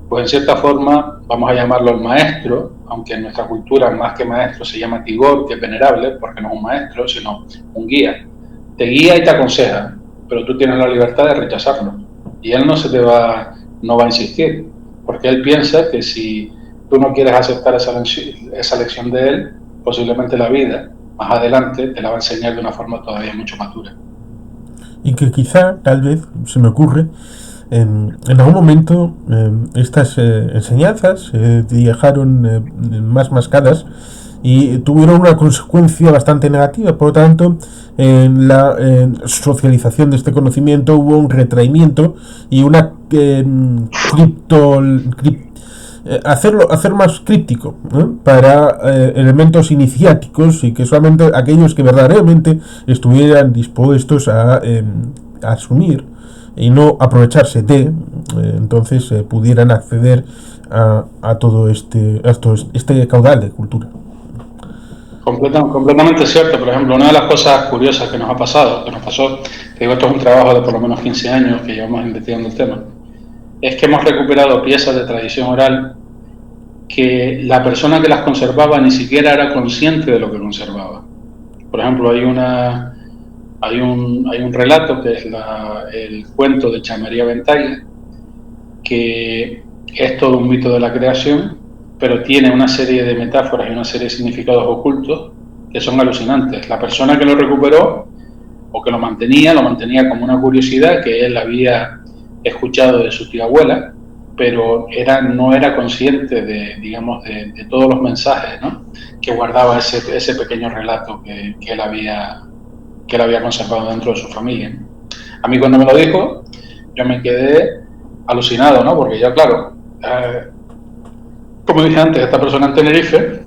Pues en cierta forma, vamos a llamarlo el maestro, aunque en nuestra cultura más que maestro se llama tigor, que es venerable, porque no es un maestro, sino un guía. Te guía y te aconseja, pero tú tienes la libertad de rechazarlo. Y él no va a insistir, porque él piensa que si tú no quieres aceptar esa lección de él, posiblemente la vida, más adelante, te la va a enseñar de una forma todavía mucho más dura. Y que quizá, tal vez, se me ocurre, en algún momento estas enseñanzas te dejaron más mascadas y tuvieron una consecuencia bastante negativa. Por lo tanto, en la socialización de este conocimiento hubo un retraimiento y una hacer más críptico, ¿no? Para elementos iniciáticos y que solamente aquellos que verdaderamente estuvieran dispuestos a asumir y no aprovecharse de entonces pudieran acceder a todo este caudal de cultura. Completamente cierto. Por ejemplo, una de las cosas curiosas que nos pasó, que digo, esto es un trabajo de por lo menos 15 años que llevamos investigando el tema, es que hemos recuperado piezas de tradición oral que la persona que las conservaba ni siquiera era consciente de lo que conservaba. Por ejemplo, hay un relato que es el cuento de Chamería Ventalla, que es todo un mito de la creación, pero tiene una serie de metáforas y una serie de significados ocultos que son alucinantes. La persona que lo recuperó o que lo mantenía como una curiosidad que él había escuchado de su tía abuela, pero no era consciente de todos los mensajes, ¿no?, que guardaba ese pequeño relato que él había conservado dentro de su familia. A mí cuando me lo dijo, yo me quedé alucinado, ¿no?, porque ya claro, como dije antes, esta persona en Tenerife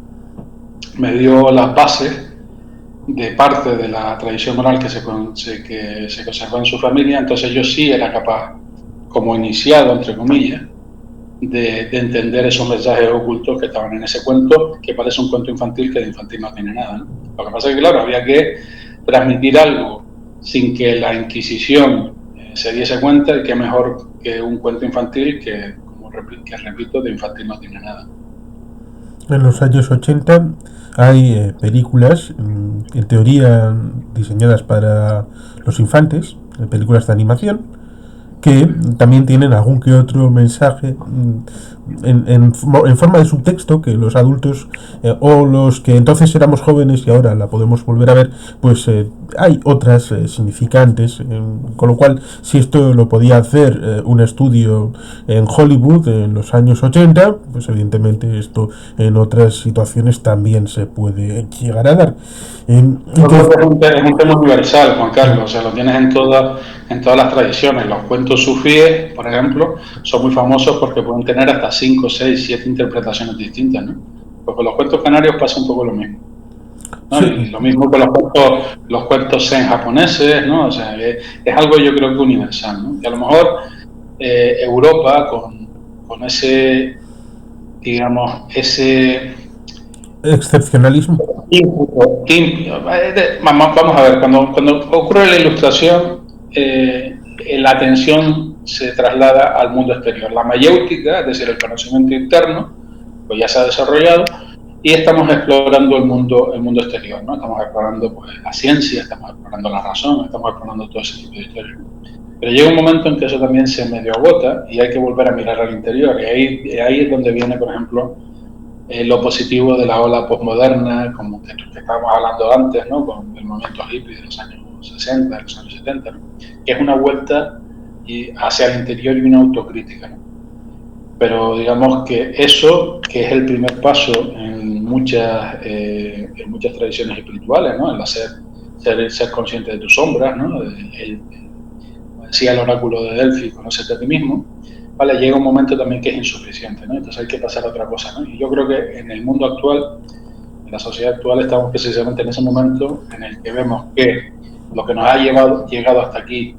me dio las bases de parte de la tradición oral que se conservó en su familia. Entonces yo sí era capaz, como iniciado, entre comillas, de entender esos mensajes ocultos que estaban en ese cuento, que parece un cuento infantil que de infantil no tiene nada, ¿no? Lo que pasa es que, claro, había que transmitir algo sin que la Inquisición se diese cuenta, y qué mejor que un cuento infantil que repito, de infantil no tiene nada. En los años 80 hay películas, en teoría diseñadas para los infantes, películas de animación, que también tienen algún que otro mensaje en forma de subtexto que los adultos o los que entonces éramos jóvenes y ahora la podemos volver a ver, pues hay otras significantes, con lo cual si esto lo podía hacer un estudio en Hollywood en los años 80, pues evidentemente esto en otras situaciones también se puede llegar a dar. Yo creo que es un tema universal, Juan Carlos, o sea, lo tienes en todas las tradiciones. Los cuentos sufíes, por ejemplo, son muy famosos porque pueden tener hasta 5, 6, 7 interpretaciones distintas, ¿no? Pues con los cuentos canarios pasa un poco lo mismo, ¿no? Sí. Y lo mismo con los cuentos zen japoneses, ¿no? O sea, es algo yo creo que universal, ¿no? Que a lo mejor Europa con ese, digamos, ese Excepcionalismo. Vamos a ver, cuando ocurre la ilustración, la atención se traslada al mundo exterior. La mayéutica, es decir, el conocimiento interno, pues ya se ha desarrollado y estamos explorando el mundo exterior, ¿no? Estamos explorando pues, la ciencia, estamos explorando la razón, estamos explorando todo ese tipo de historias. Pero llega un momento en que eso también se medio agota y hay que volver a mirar al interior. Y ahí es donde viene, por ejemplo, lo positivo de la ola postmoderna, como que estábamos hablando antes, ¿no? Con el movimiento hippie de los años 60, de los años 70, ¿no? Que es una vuelta hacia el interior y una autocrítica, ¿no? Pero digamos que eso, que es el primer paso en muchas tradiciones espirituales, ¿no? El ser consciente de tus sombras, ¿no? Decía el oráculo de Delphi, conócete a ti mismo. Vale, llega un momento también que es insuficiente, ¿no? Entonces hay que pasar a otra cosa, ¿no? Y yo creo que en el mundo actual, en la sociedad actual, estamos precisamente en ese momento en el que vemos que lo que nos ha llevado hasta aquí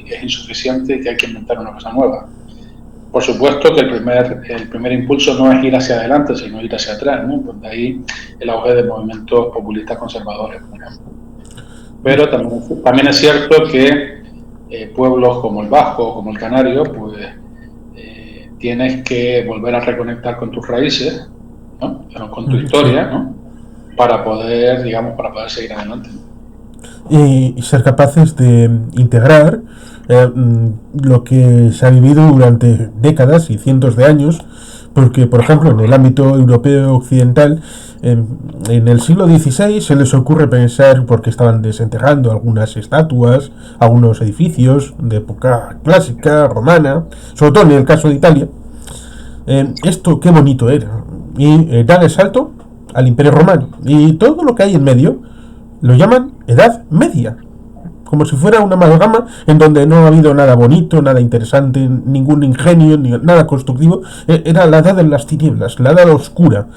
es insuficiente y que hay que inventar una cosa nueva. Por supuesto que el primer impulso no es ir hacia adelante, sino ir hacia atrás, ¿no? Pues de ahí el auge de movimientos populistas conservadores, por ejemplo. Pero también es cierto que pueblos como el vasco, como el canario, pues tienes que volver a reconectar con tus raíces, ¿no? Con tu historia, ¿no? Para poder seguir adelante. Y ser capaces de integrar lo que se ha vivido durante décadas y cientos de años, porque, por ejemplo, en el ámbito europeo occidental, en el siglo XVI se les ocurre pensar, porque estaban desenterrando algunas estatuas, algunos edificios de época clásica, romana, sobre todo en el caso de Italia, esto qué bonito era, y dan el salto al Imperio Romano, y todo lo que hay en medio lo llaman Edad Media, como si fuera una amalgama en donde no ha habido nada bonito, nada interesante, ningún ingenio, ni nada constructivo. Era la edad de las tinieblas, la edad oscura.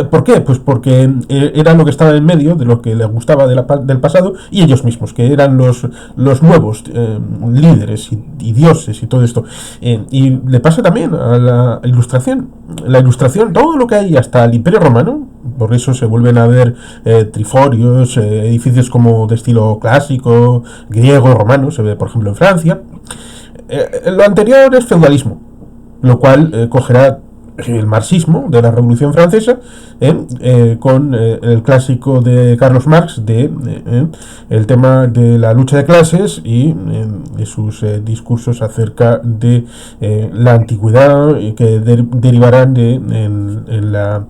¿Por qué? Pues porque era lo que estaba en medio de lo que les gustaba del pasado y ellos mismos, que eran los nuevos líderes y dioses y todo esto. Y le pasa también a la ilustración. La ilustración, todo lo que hay hasta el Imperio Romano, por eso se vuelven a ver triforios, edificios como de estilo clásico, griego, romano, se ve por ejemplo en Francia. Lo anterior es feudalismo, lo cual cogerá el marxismo de la Revolución Francesa con el clásico de Carlos Marx de el tema de la lucha de clases y de sus discursos acerca de la antigüedad que derivarán en la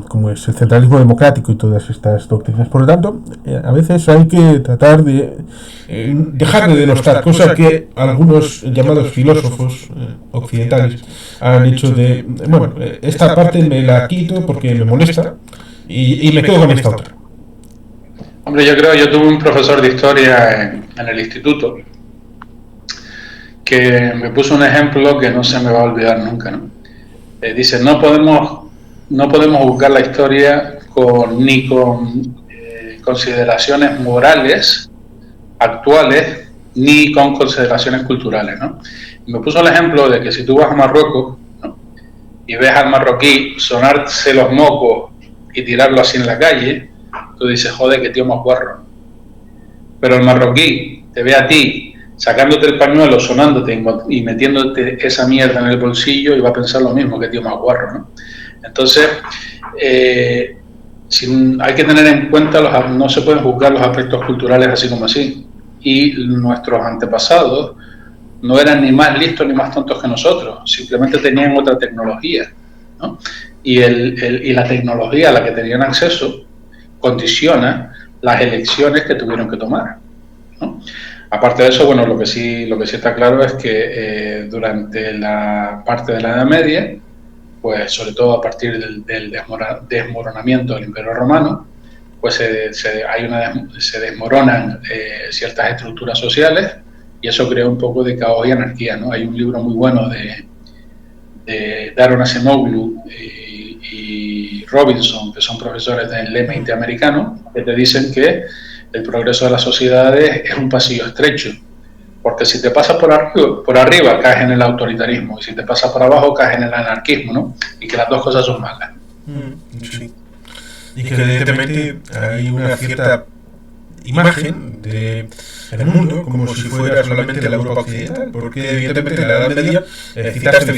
como es el centralismo democrático y todas estas doctrinas. Por lo tanto, a veces hay que tratar de dejar de denostar, cosa que algunos llamados filósofos occidentales han hecho de, bueno, esta parte me la quito porque me molesta y me quedo con esta otra. Hombre, yo tuve un profesor de historia en el instituto que me puso un ejemplo que no se me va a olvidar nunca, ¿no? Dice, no podemos juzgar la historia ni con consideraciones morales actuales, ni con consideraciones culturales, ¿no? Y me puso el ejemplo de que si tú vas a Marruecos, ¿no? Y ves al marroquí sonarse los mocos y tirarlo así en la calle, tú dices, joder, qué tío más guarro. Pero el marroquí te ve a ti sacándote el pañuelo, sonándote y metiéndote esa mierda en el bolsillo y va a pensar lo mismo, que tío más guarro, ¿no? Entonces, hay que tener en cuenta, no se pueden juzgar los aspectos culturales así como así. Y nuestros antepasados no eran ni más listos ni más tontos que nosotros, simplemente tenían otra tecnología, ¿no? Y la tecnología a la que tenían acceso condiciona las elecciones que tuvieron que tomar, ¿no? Aparte de eso, bueno, lo que sí está claro es que durante la parte de la Edad Media, pues sobre todo a partir del desmoronamiento del Imperio Romano, pues se desmoronan ciertas estructuras sociales y eso crea un poco de caos y anarquía, ¿no? Hay un libro muy bueno de Daron Acemoglu y Robinson, que son profesores del MIT americano, que te dicen que el progreso de las sociedades es un pasillo estrecho, porque si te pasas por arriba caes en el autoritarismo y si te pasas por abajo caes en el anarquismo, ¿no? Y que las dos cosas son malas. Sí. Y que evidentemente hay una cierta imagen del mundo como si fuera solamente la Europa occidental, porque evidentemente en la Edad Media citaste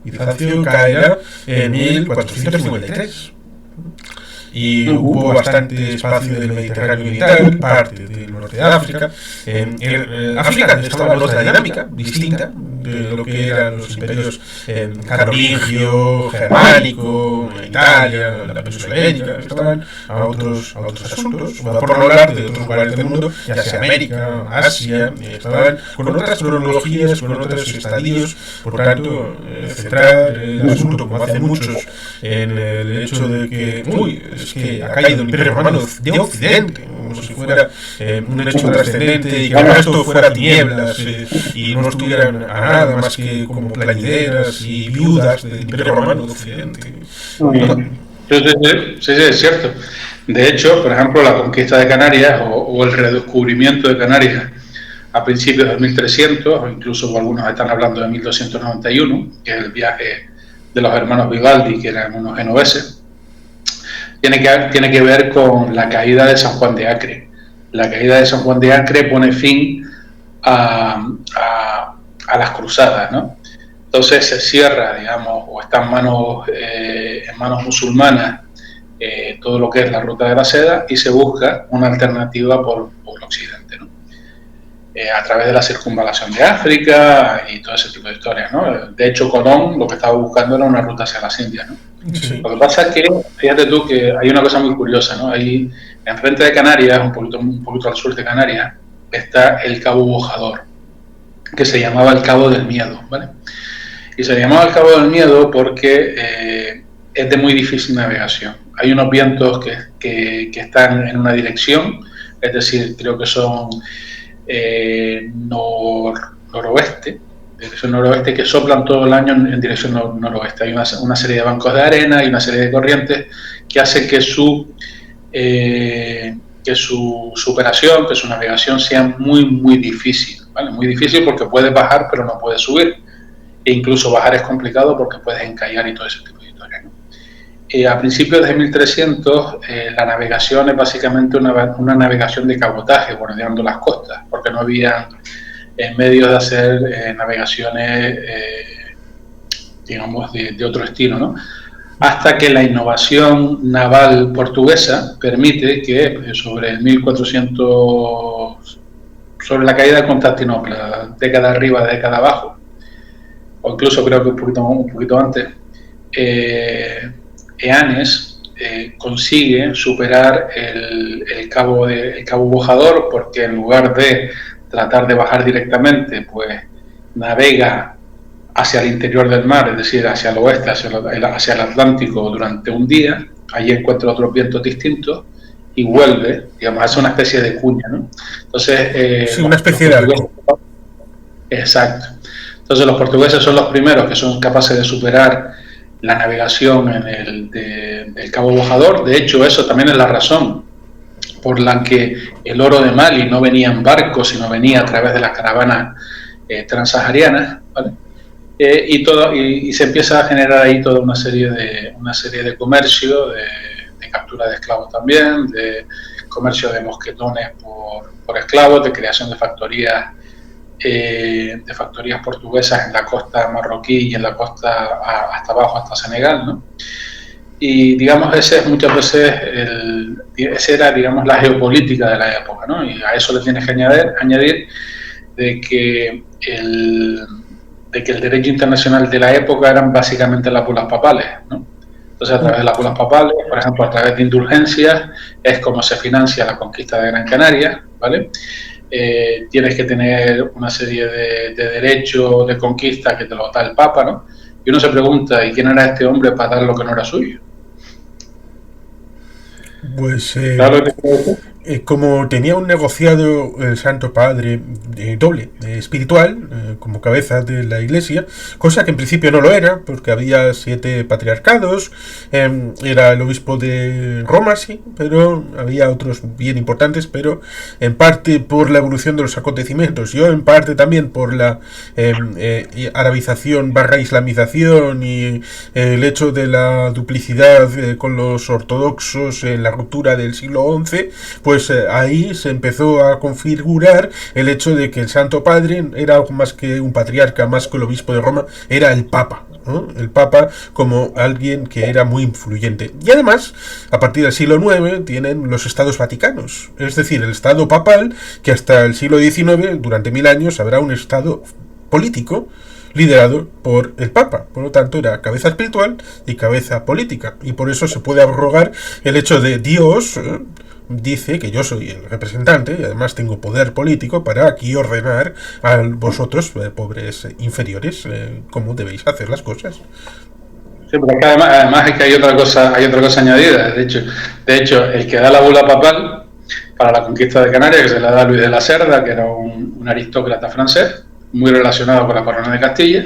Bizancio caerá en 1453 y hubo bastante espacio del Mediterráneo oriental, parte del norte de África. África estaba en otra dinámica distinta de lo que eran los imperios carolingio, germánico, Italia, la península ibérica, estaban a otros asuntos, por no hablar de otros lugares del mundo, ya sea América, Asia, estaban con otras cronologías, con otros estadios, por tanto, centrar el asunto, como hacen muchos, en el hecho de que, es que ha caído el Imperio Romano de Occidente, como si fuera un hecho trascendente y que el resto fuera tinieblas y no estuvieran a nada más que como plañideras y viudas del Imperio Romano de Occidente. Sí, es cierto. De hecho, por ejemplo, la conquista de Canarias o el redescubrimiento de Canarias a principios de 1300, o incluso algunos están hablando de 1291, que es el viaje de los hermanos Vivaldi, que eran unos genoveses, tiene que ver con la caída de San Juan de Acre. La caída de San Juan de Acre pone fin a las cruzadas, ¿no? Entonces se cierra, digamos, o está en manos musulmanas todo lo que es la ruta de la seda y se busca una alternativa por Occidente, ¿no? A través de la circunvalación de África y todo ese tipo de historias, ¿no? De hecho, Colón lo que estaba buscando era una ruta hacia las Indias, ¿no? Sí. Lo que pasa es que, fíjate tú, que hay una cosa muy curiosa, ¿no? Ahí, enfrente de Canarias, un poquito al sur de Canarias, está el Cabo Bojador, que se llamaba el Cabo del Miedo, ¿vale? Y se llamaba el Cabo del Miedo porque es de muy difícil navegación. Hay unos vientos que están en una dirección, es decir, creo que son noroeste, que soplan todo el año en dirección noroeste. Hay una serie de bancos de arena y una serie de corrientes que hacen que su operación, que su navegación sea muy, muy difícil, ¿vale? Muy difícil porque puedes bajar pero no puedes subir. E incluso bajar es complicado porque puedes encallar y todo ese tipo de historias, ¿no? A principios de 1300 la navegación es básicamente una navegación de cabotaje, bordeando las costas, porque no había medios de hacer navegaciones, digamos, de otro estilo, ¿no? Hasta que la innovación naval portuguesa permite que sobre el 1400, sobre la caída de Constantinopla, década arriba, década abajo, o incluso creo que un poquito antes, Eanes consigue superar el cabo Bojador, porque en lugar de tratar de bajar directamente, pues navega hacia el interior del mar, es decir, hacia el oeste, hacia el Atlántico durante un día, allí encuentra otros vientos distintos y vuelve, digamos, hace una especie de cuña, ¿no? Entonces, sí, una especie de arco. Exacto. Entonces los portugueses son los primeros que son capaces de superar la navegación del Cabo Bojador. De hecho, eso también es la razón por la que el oro de Mali no venía en barcos, sino venía a través de las caravanas transsaharianas, ¿vale? Y se empieza a generar ahí toda una serie de comercio, de captura de esclavos también, de comercio de mosquetones por esclavos, de creación de factorías portuguesas en la costa marroquí y en la costa hasta abajo, hasta Senegal, ¿no? Y, digamos, ese es muchas veces esa era, digamos, la geopolítica de la época, ¿no? Y a eso le tienes que añadir de que el derecho internacional de la época eran básicamente las bulas papales, ¿no? Entonces, a través de las bulas papales, por ejemplo, a través de indulgencias, es como se financia la conquista de Gran Canaria, ¿vale? Tienes que tener una serie de derechos de conquista que te lo da el Papa, ¿no? Y uno se pregunta, ¿y quién era este hombre para dar lo que no era suyo? Pues Claro que como tenía un negociado el Santo Padre doble, espiritual, como cabeza de la Iglesia, cosa que en principio no lo era, porque había 7 patriarcados, era el obispo de Roma, sí, pero había otros bien importantes, pero en parte por la evolución de los acontecimientos, yo en parte también por la arabización barra islamización y el hecho de la duplicidad con los ortodoxos en la ruptura del siglo XI, pues ahí se empezó a configurar el hecho de que el Santo Padre era algo más que un patriarca, más que el obispo de Roma, era el Papa, ¿no? El Papa como alguien que era muy influyente. Y además, a partir del siglo IX, tienen los estados vaticanos, es decir, el estado papal, que hasta el siglo XIX, durante 1000 años, habrá un estado político liderado por el Papa. Por lo tanto, era cabeza espiritual y cabeza política. Y por eso se puede abrogar el hecho de Dios dice que yo soy el representante y además tengo poder político para aquí ordenar a vosotros, pobres inferiores, cómo debéis hacer las cosas. Sí, pero además es que hay otra cosa añadida. De hecho, el que da la bula papal para la conquista de Canarias, que se la da a Luis de la Cerda, que era un aristócrata francés, muy relacionado con la corona de Castilla,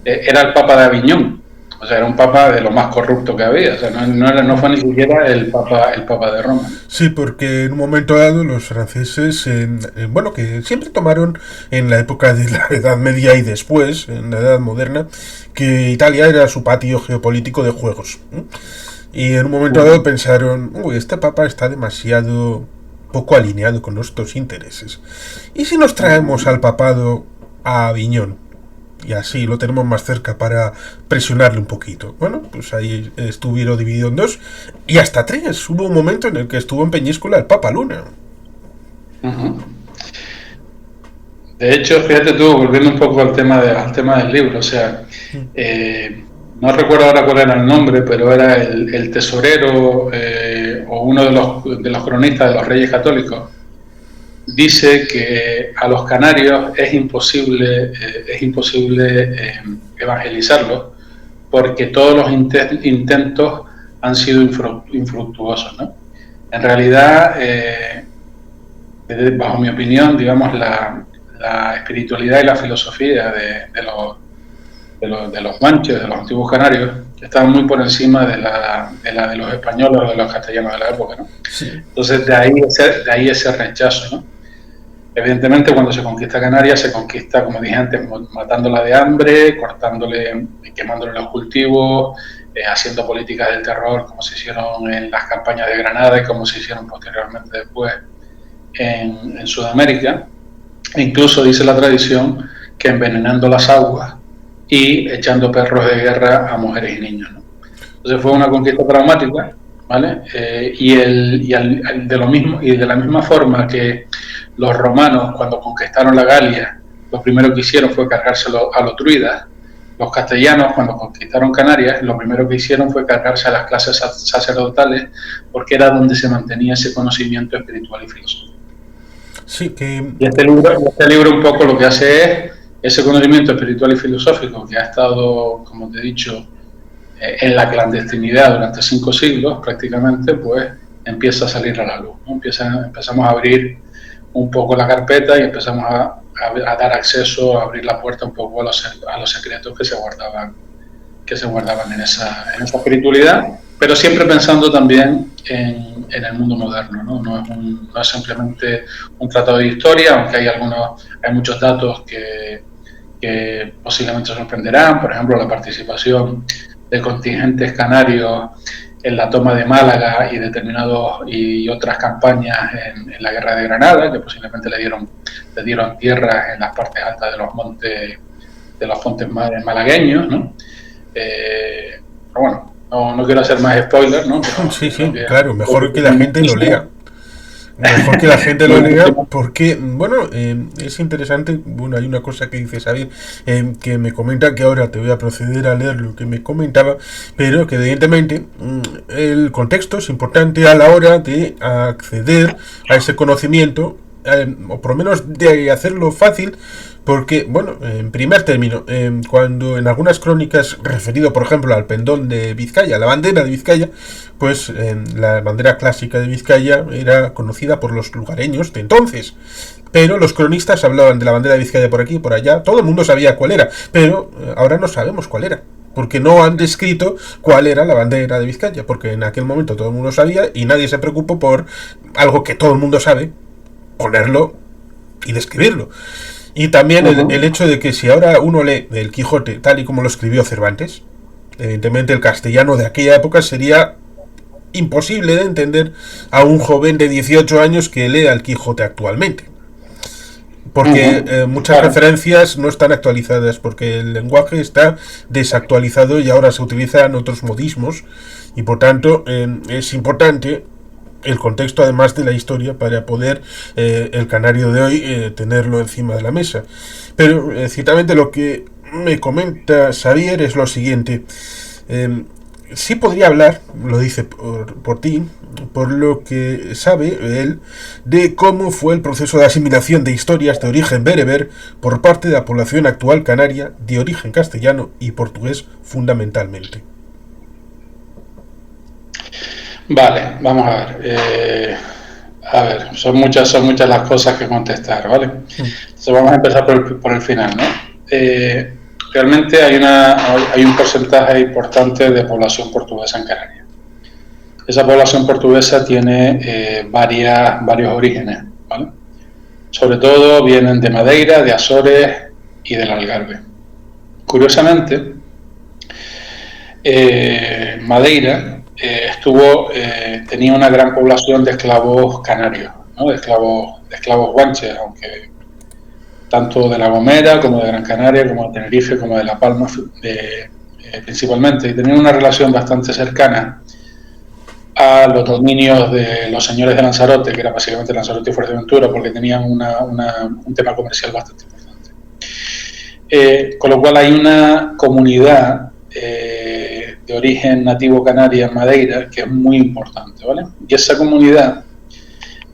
era el Papa de Aviñón. O sea, era un papa de lo más corrupto que había. O sea, no fue ni siquiera el papa de Roma. Sí, porque en un momento dado los franceses, bueno, que siempre tomaron en la época de la Edad Media y después, en la Edad Moderna, que Italia era su patio geopolítico de juegos. Y en un momento dado pensaron, uy, este papa está demasiado poco alineado con nuestros intereses. ¿Y si nos traemos al papado a Aviñón? Y así lo tenemos más cerca para presionarle un poquito. Bueno, pues ahí estuvieron divididos en 2 y hasta 3. Hubo un momento en el que estuvo en Peñíscola el Papa Luna. De hecho, fíjate tú, volviendo un poco al tema del libro, o sea, no recuerdo ahora cuál era el nombre, pero era el tesorero o uno de los cronistas de los Reyes Católicos, dice que a los canarios es imposible evangelizarlos porque todos los intentos han sido infructuosos, ¿no? En realidad, bajo mi opinión, digamos, la espiritualidad y la filosofía de los manches, de los antiguos canarios, estaban muy por encima de la de los españoles o de los castellanos de la época, ¿no? Sí. Entonces, de ahí ese rechazo, ¿no? Evidentemente, cuando se conquista Canarias, se conquista, como dije antes, matándola de hambre, cortándole, quemándole los cultivos, haciendo políticas del terror, como se hicieron en las campañas de Granada y como se hicieron posteriormente después en Sudamérica. E incluso dice la tradición que envenenando las aguas y echando perros de guerra a mujeres y niños, ¿no? Entonces fue una conquista traumática, ¿vale? De la misma forma que los romanos, cuando conquistaron la Galia, lo primero que hicieron fue cargárselo a los druidas. Los castellanos, cuando conquistaron Canarias, lo primero que hicieron fue cargarse a las clases sacerdotales, porque era donde se mantenía ese conocimiento espiritual y filosófico. Sí, que... Y este libro un poco lo que hace es ese conocimiento espiritual y filosófico que ha estado, como te he dicho, en la clandestinidad durante 5 siglos prácticamente, pues empieza a salir a la luz, ¿no? Empezamos a abrir un poco la carpeta y empezamos a dar acceso, a abrir la puerta un poco a los secretos que se guardaban en esa espiritualidad, pero siempre pensando también en el mundo moderno, ¿no? No es simplemente un tratado de historia, aunque hay muchos datos que posiblemente sorprenderán, por ejemplo, la participación de contingentes canarios en la toma de Málaga y otras campañas en la guerra de Granada, que posiblemente le dieron tierras en las partes altas de los montes malagueños, ¿no? Pero bueno, no quiero hacer más spoilers, ¿no? Pero Sí, yo creo sí, que claro, mejor que la gente lo lea. Mejor que la gente lo lea porque, bueno, es interesante. Bueno, hay una cosa que dice Xavier, que me comenta, que ahora te voy a proceder a leer lo que me comentaba, pero que evidentemente el contexto es importante a la hora de acceder a ese conocimiento, o por lo menos de hacerlo fácil, porque, bueno, en primer término, cuando en algunas crónicas, referido por ejemplo al pendón de Vizcaya, la bandera de Vizcaya, pues la bandera clásica de Vizcaya era conocida por los lugareños de entonces. Pero los cronistas hablaban de la bandera de Vizcaya por aquí y por allá. Todo el mundo sabía cuál era, pero ahora no sabemos cuál era. Porque no han descrito cuál era la bandera de Vizcaya. Porque en aquel momento todo el mundo sabía y nadie se preocupó por algo que todo el mundo sabe, ponerlo y describirlo. Y también el hecho de que si ahora uno lee el Quijote tal y como lo escribió Cervantes, evidentemente el castellano de aquella época sería imposible de entender a un joven de 18 años que lea el Quijote actualmente. Porque muchas Claro. referencias no están actualizadas, porque el lenguaje está desactualizado y ahora se utilizan otros modismos, y por tanto es importante el contexto además de la historia para poder el canario de hoy tenerlo encima de la mesa. Pero ciertamente lo que me comenta Xavier es lo siguiente. Sí podría hablar, lo dice por ti, por lo que sabe él, de cómo fue el proceso de asimilación de historias de origen bereber por parte de la población actual canaria de origen castellano y portugués fundamentalmente. Vale, vamos a ver, son muchas las cosas que contestar, ¿vale? Entonces vamos a empezar por el final, ¿no? Realmente hay un porcentaje importante de población portuguesa en Canarias. Esa población portuguesa tiene varios orígenes, ¿vale? Sobre todo vienen de Madeira, de Azores y del Algarve. Curiosamente, Madeira tenía una gran población de esclavos canarios, ¿no? de esclavos guanches, aunque tanto de La Gomera como de Gran Canaria, como de Tenerife, como de La Palma, principalmente, y tenían una relación bastante cercana a los dominios de los señores de Lanzarote, que era básicamente Lanzarote y Fuerteventura, porque tenían un tema comercial bastante importante. Con lo cual hay una comunidad de origen nativo canaria en Madeira que es muy importante, ¿vale? Y esa comunidad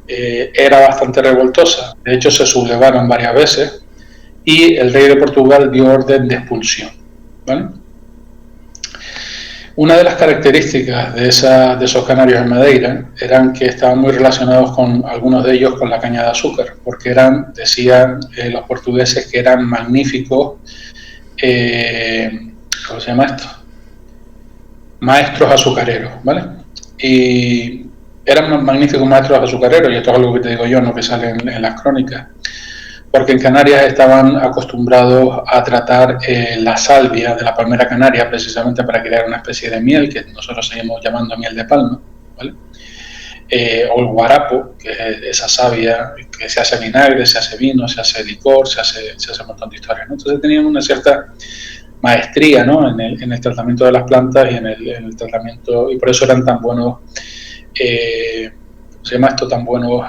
era bastante revoltosa, de hecho se sublevaron varias veces y el rey de Portugal dio orden de expulsión, ¿vale? Una de las características de esos canarios en Madeira eran que estaban muy relacionados con algunos de ellos con la caña de azúcar, porque decían los portugueses que eran magníficos, ¿cómo se llama esto? Maestros azucareros, ¿vale? Y eran magníficos maestros azucareros, y esto es algo que te digo yo, no que sale en las crónicas, porque en Canarias estaban acostumbrados a tratar la salvia de la palmera canaria precisamente para crear una especie de miel que nosotros seguimos llamando miel de palma, ¿vale? O el guarapo, que es esa savia que se hace vinagre, se hace vino, se hace licor, se hace un montón de historias, ¿no? Entonces tenían una cierta maestría, ¿no? en el tratamiento de las plantas y en el tratamiento, y por eso eran tan buenos, ¿cómo se llama esto? Tan buenos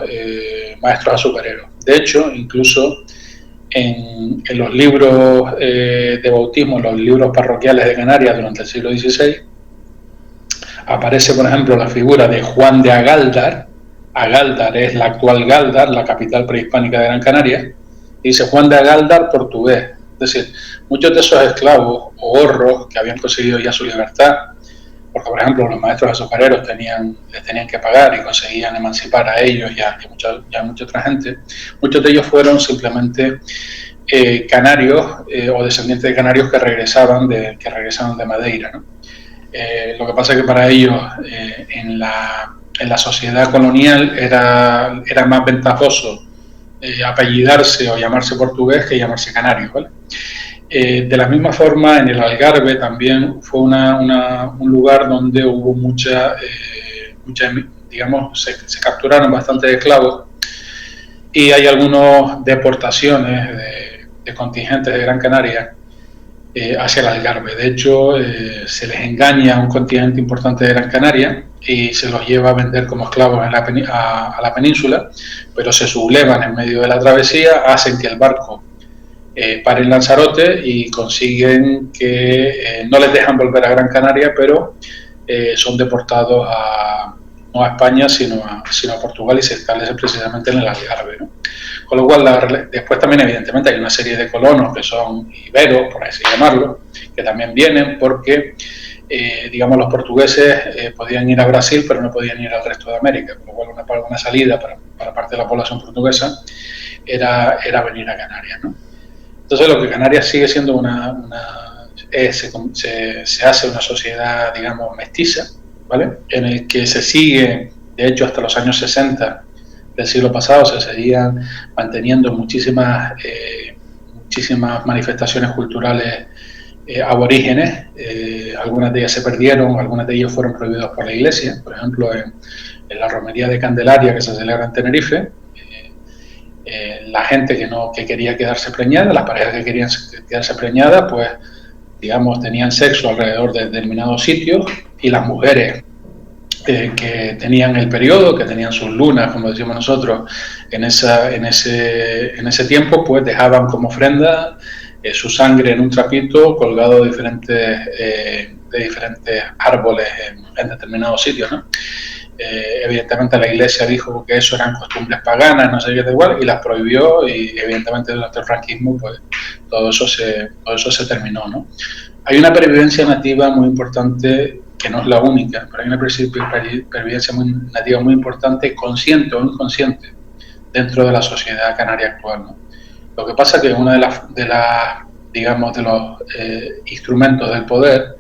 maestros azucareros. De hecho, incluso en los libros de bautismo, los libros parroquiales de Canarias durante el siglo XVI, aparece, por ejemplo, la figura de Juan de Agaldar. Agaldar es la actual Galdar, la capital prehispánica de Gran Canaria, y dice Juan de Agaldar, portugués. Es decir, muchos de esos esclavos o horros que habían conseguido ya su libertad, porque, por ejemplo, los maestros azucareros les tenían que pagar y conseguían emancipar a ellos y a mucha otra gente, muchos de ellos fueron simplemente canarios o descendientes de canarios que regresaban de Madeira, ¿no? Lo que pasa es que para ellos en la sociedad colonial era más ventajoso apellidarse o llamarse portugués que llamarse canario, ¿vale? De la misma forma, en el Algarve también fue un lugar donde hubo digamos, se capturaron bastantes esclavos y hay algunas deportaciones de contingentes de Gran Canaria hacia el Algarve. De hecho, se les engaña a un contingente importante de Gran Canaria y se los lleva a vender como esclavos a la península, pero se sublevan en medio de la travesía, hacen que el barco pare en Lanzarote y consiguen que no les dejan volver a Gran Canaria, pero son deportados no a España, sino a Portugal, y se establecen precisamente en el Algarve, ¿no? Con lo cual, después también evidentemente hay una serie de colonos que son iberos, por así llamarlo, que también vienen porque, digamos, los portugueses podían ir a Brasil, pero no podían ir al resto de América, con lo cual una salida para parte de la población portuguesa era venir a Canarias, ¿no? Entonces, lo que Canarias sigue siendo se hace una sociedad, digamos, mestiza, ¿vale? En el que se sigue, de hecho, hasta los años 60 del siglo pasado, se seguían manteniendo muchísimas manifestaciones culturales aborígenes. Algunas de ellas se perdieron, algunas de ellas fueron prohibidas por la Iglesia. Por ejemplo, en la romería de Candelaria, que se celebra en Tenerife, la gente que quería quedarse preñada, las parejas que querían quedarse preñadas, pues, digamos, tenían sexo alrededor de determinados sitios, y las mujeres que tenían el periodo, que tenían sus lunas, como decimos nosotros, en ese tiempo, pues dejaban como ofrenda su sangre en un trapito colgado de diferentes árboles en determinados sitios, ¿no? Evidentemente la Iglesia dijo que eso eran costumbres paganas, no sé qué, da igual, y las prohibió, y evidentemente durante el franquismo pues todo eso se terminó, ¿no? Hay una pervivencia nativa muy importante, que no es la única, pero hay una pervivencia nativa muy importante, consciente o inconsciente, dentro de la sociedad canaria actual, ¿no? Lo que pasa es que uno de los instrumentos del poder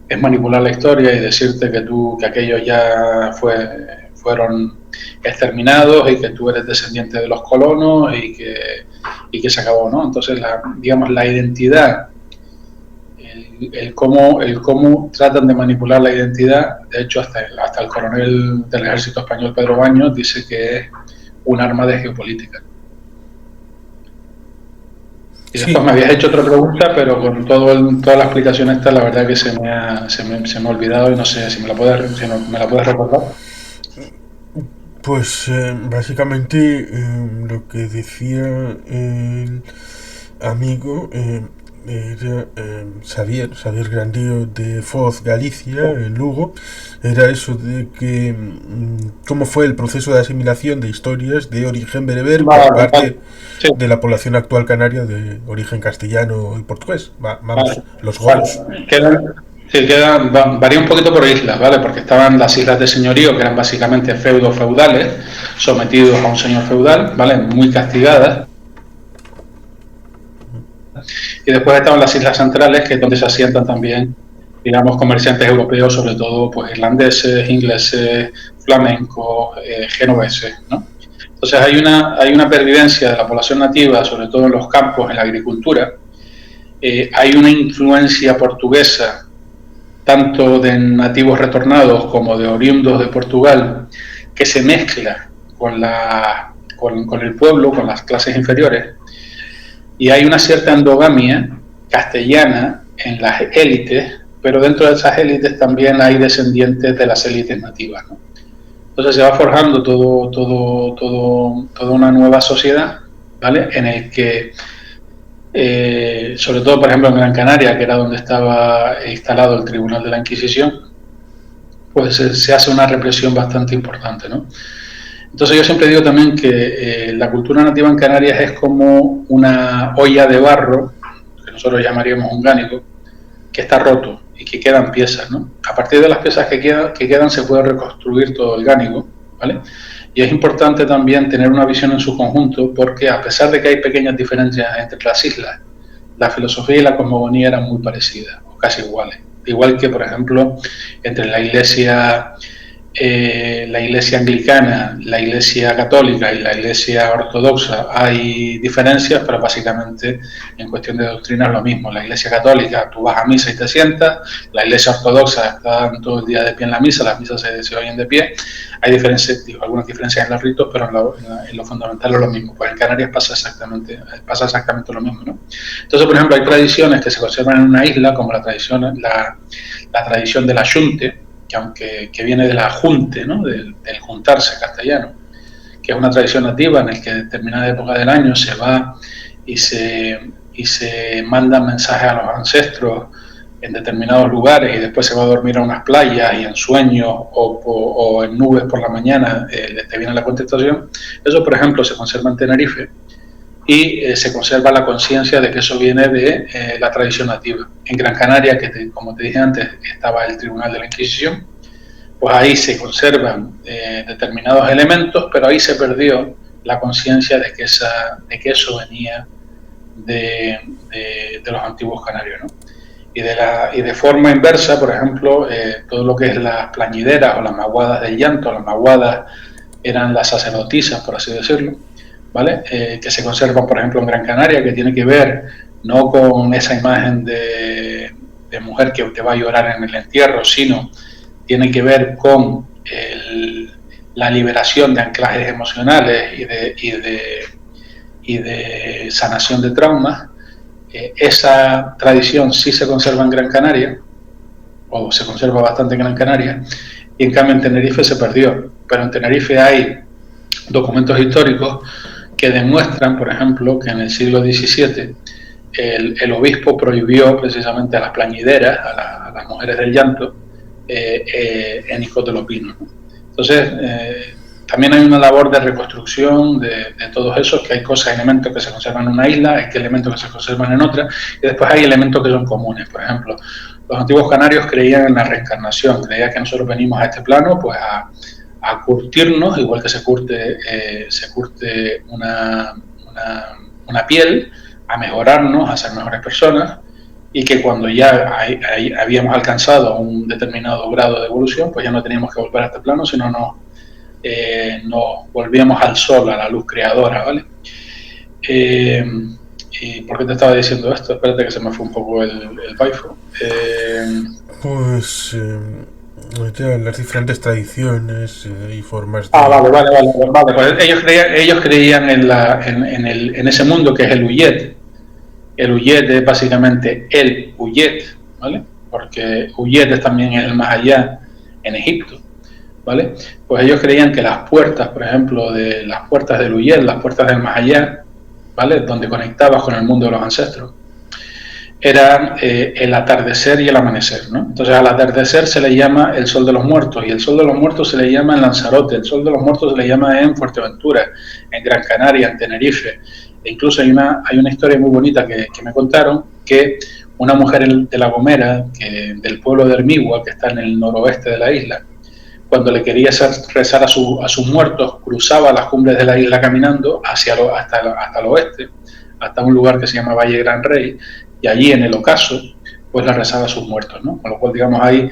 es manipular la historia y decirte que aquellos ya fueron exterminados, y que tú eres descendiente de los colonos, y que se acabó, ¿no? Entonces, la identidad, el cómo tratan de manipular la identidad, de hecho hasta el coronel del ejército español, Pedro Baños, dice que es un arma de geopolítica. Y después me habías hecho otra pregunta, pero con toda la explicación esta, la verdad que se me ha olvidado, y no sé si me la puedes recordar. Pues básicamente lo que decía el amigo era Xavier Grandío de Foz, Galicia, en Lugo. Era eso de que cómo fue el proceso de asimilación de historias de origen bereber por parte de la población actual canaria de origen castellano y portugués. Vamos, los golos. Varía un poquito por islas, ¿vale? Porque estaban las islas de señorío, que eran básicamente feudos feudales, sometidos a un señor feudal, ¿vale? Muy castigadas. Y después estaban las islas centrales, que es donde se asientan también, digamos, comerciantes europeos, sobre todo pues irlandeses, ingleses, flamencos, genoveses, ¿no? Entonces hay una pervivencia de la población nativa, sobre todo en los campos, en la agricultura. Hay una influencia portuguesa, tanto de nativos retornados como de oriundos de Portugal, que se mezcla con el pueblo, con las clases inferiores. Y hay una cierta endogamia castellana en las élites, pero dentro de esas élites también hay descendientes de las élites nativas, ¿no? Entonces se va forjando toda una nueva sociedad, ¿vale? En el que, sobre todo, por ejemplo, en Gran Canaria, que era donde estaba instalado el Tribunal de la Inquisición, pues se hace una represión bastante importante, ¿no? Entonces yo siempre digo también que la cultura nativa en Canarias es como una olla de barro, que nosotros llamaríamos un gánico, que está roto y que quedan piezas, ¿no? A partir de las piezas que quedan se puede reconstruir todo el gánico, ¿vale? Y es importante también tener una visión en su conjunto, porque a pesar de que hay pequeñas diferencias entre las islas, la filosofía y la cosmogonía eran muy parecidas, o casi iguales. Igual que, por ejemplo, entre la iglesia la Iglesia anglicana, la Iglesia católica y la Iglesia ortodoxa hay diferencias, pero básicamente en cuestión de doctrina es lo mismo. La Iglesia católica, tú vas a misa y te sientas, la Iglesia ortodoxa está todo el día de pie en la misa, las misas se oyen de pie. Hay diferencias, algunas diferencias en los ritos, pero en lo fundamental es lo mismo. Pues en Canarias pasa exactamente lo mismo, ¿no? Entonces, por ejemplo, hay tradiciones que se conservan en una isla, como la tradición de la Xunte, que viene de la junte, ¿no? del juntarse castellano, que es una tradición nativa en la que en determinada época del año se va y se mandan mensajes a los ancestros en determinados lugares y después se va a dormir a unas playas y en sueños o en nubes por la mañana te viene la contestación. Eso, por ejemplo, se conserva en Tenerife y se conserva la conciencia de que eso viene de la tradición nativa. En Gran Canaria, como te dije antes, estaba el Tribunal de la Inquisición, pues ahí se conservan determinados elementos, pero ahí se perdió la conciencia de que eso venía de los antiguos canarios, ¿no? Y de forma inversa, por ejemplo, todo lo que es las plañideras o las maguadas del llanto, las maguadas eran las sacerdotisas, por así decirlo, ¿vale? Que se conservan, por ejemplo, en Gran Canaria, que tiene que ver no con esa imagen de mujer que te va a llorar en el entierro, sino tiene que ver con la liberación de anclajes emocionales y de sanación de traumas. Esa tradición sí se conserva en Gran Canaria, o se conserva bastante en Gran Canaria, y en cambio en Tenerife se perdió. Pero en Tenerife hay documentos históricos que demuestran, por ejemplo, que en el siglo XVII el obispo prohibió precisamente a las plañideras, a las mujeres del llanto, en Icod de los Pinos, ¿no? Entonces, también hay una labor de reconstrucción de todos esos, que hay cosas, elementos que se conservan en una isla, hay elementos que se conservan en otra, y después hay elementos que son comunes. Por ejemplo, los antiguos canarios creían en la reencarnación, creían que nosotros venimos a este plano pues a curtirnos, igual que se curte una piel, a mejorarnos, a ser mejores personas, y que cuando ya habíamos alcanzado un determinado grado de evolución, pues ya no teníamos que volver a este plano, sino nos volvíamos al sol, a la luz creadora, ¿vale? ¿Y por qué te estaba diciendo esto? Espérate que se me fue un poco el baifo. Pues las diferentes tradiciones y formas de... Vale. Pues ellos creían en ese mundo que es el Uyet. El Uyet es básicamente el Uyet, ¿vale? Porque Uyet es también el más allá en Egipto, ¿vale? Pues ellos creían que las puertas, por ejemplo, de las puertas del Uyet, las puertas del más allá, ¿vale? Donde conectabas con el mundo de los ancestros, eran el atardecer y el amanecer, ¿no? Entonces al atardecer se le llama el sol de los muertos, y el sol de los muertos se le llama en Lanzarote, el sol de los muertos se le llama en Fuerteventura, en Gran Canaria, en Tenerife. E incluso hay una historia muy bonita que me contaron, que una mujer de La Gomera, del pueblo de Hermigua, que está en el noroeste de la isla, cuando le quería rezar a sus muertos, cruzaba las cumbres de la isla caminando hasta el oeste, hasta un lugar que se llama Valle Gran Rey, y allí en el ocaso pues la rezaba a sus muertos, ¿no? Con lo cual, digamos, hay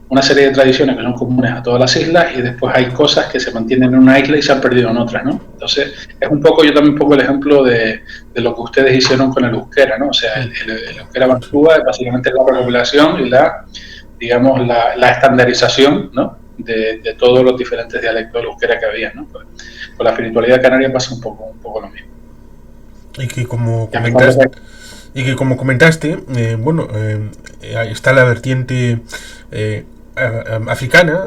una serie de tradiciones que son comunes a todas las islas, y después hay cosas que se mantienen en una isla y se han perdido en otras, ¿no? Entonces es un poco, yo también pongo el ejemplo de lo que ustedes hicieron con el euskera, ¿no? O sea, el euskera Bantúa es básicamente la recopilación y la estandarización, ¿no? de todos los diferentes dialectos del euskera que había, ¿no? Pues, con la espiritualidad canaria pasa un poco lo mismo. Y que como comentaste, está la vertiente africana,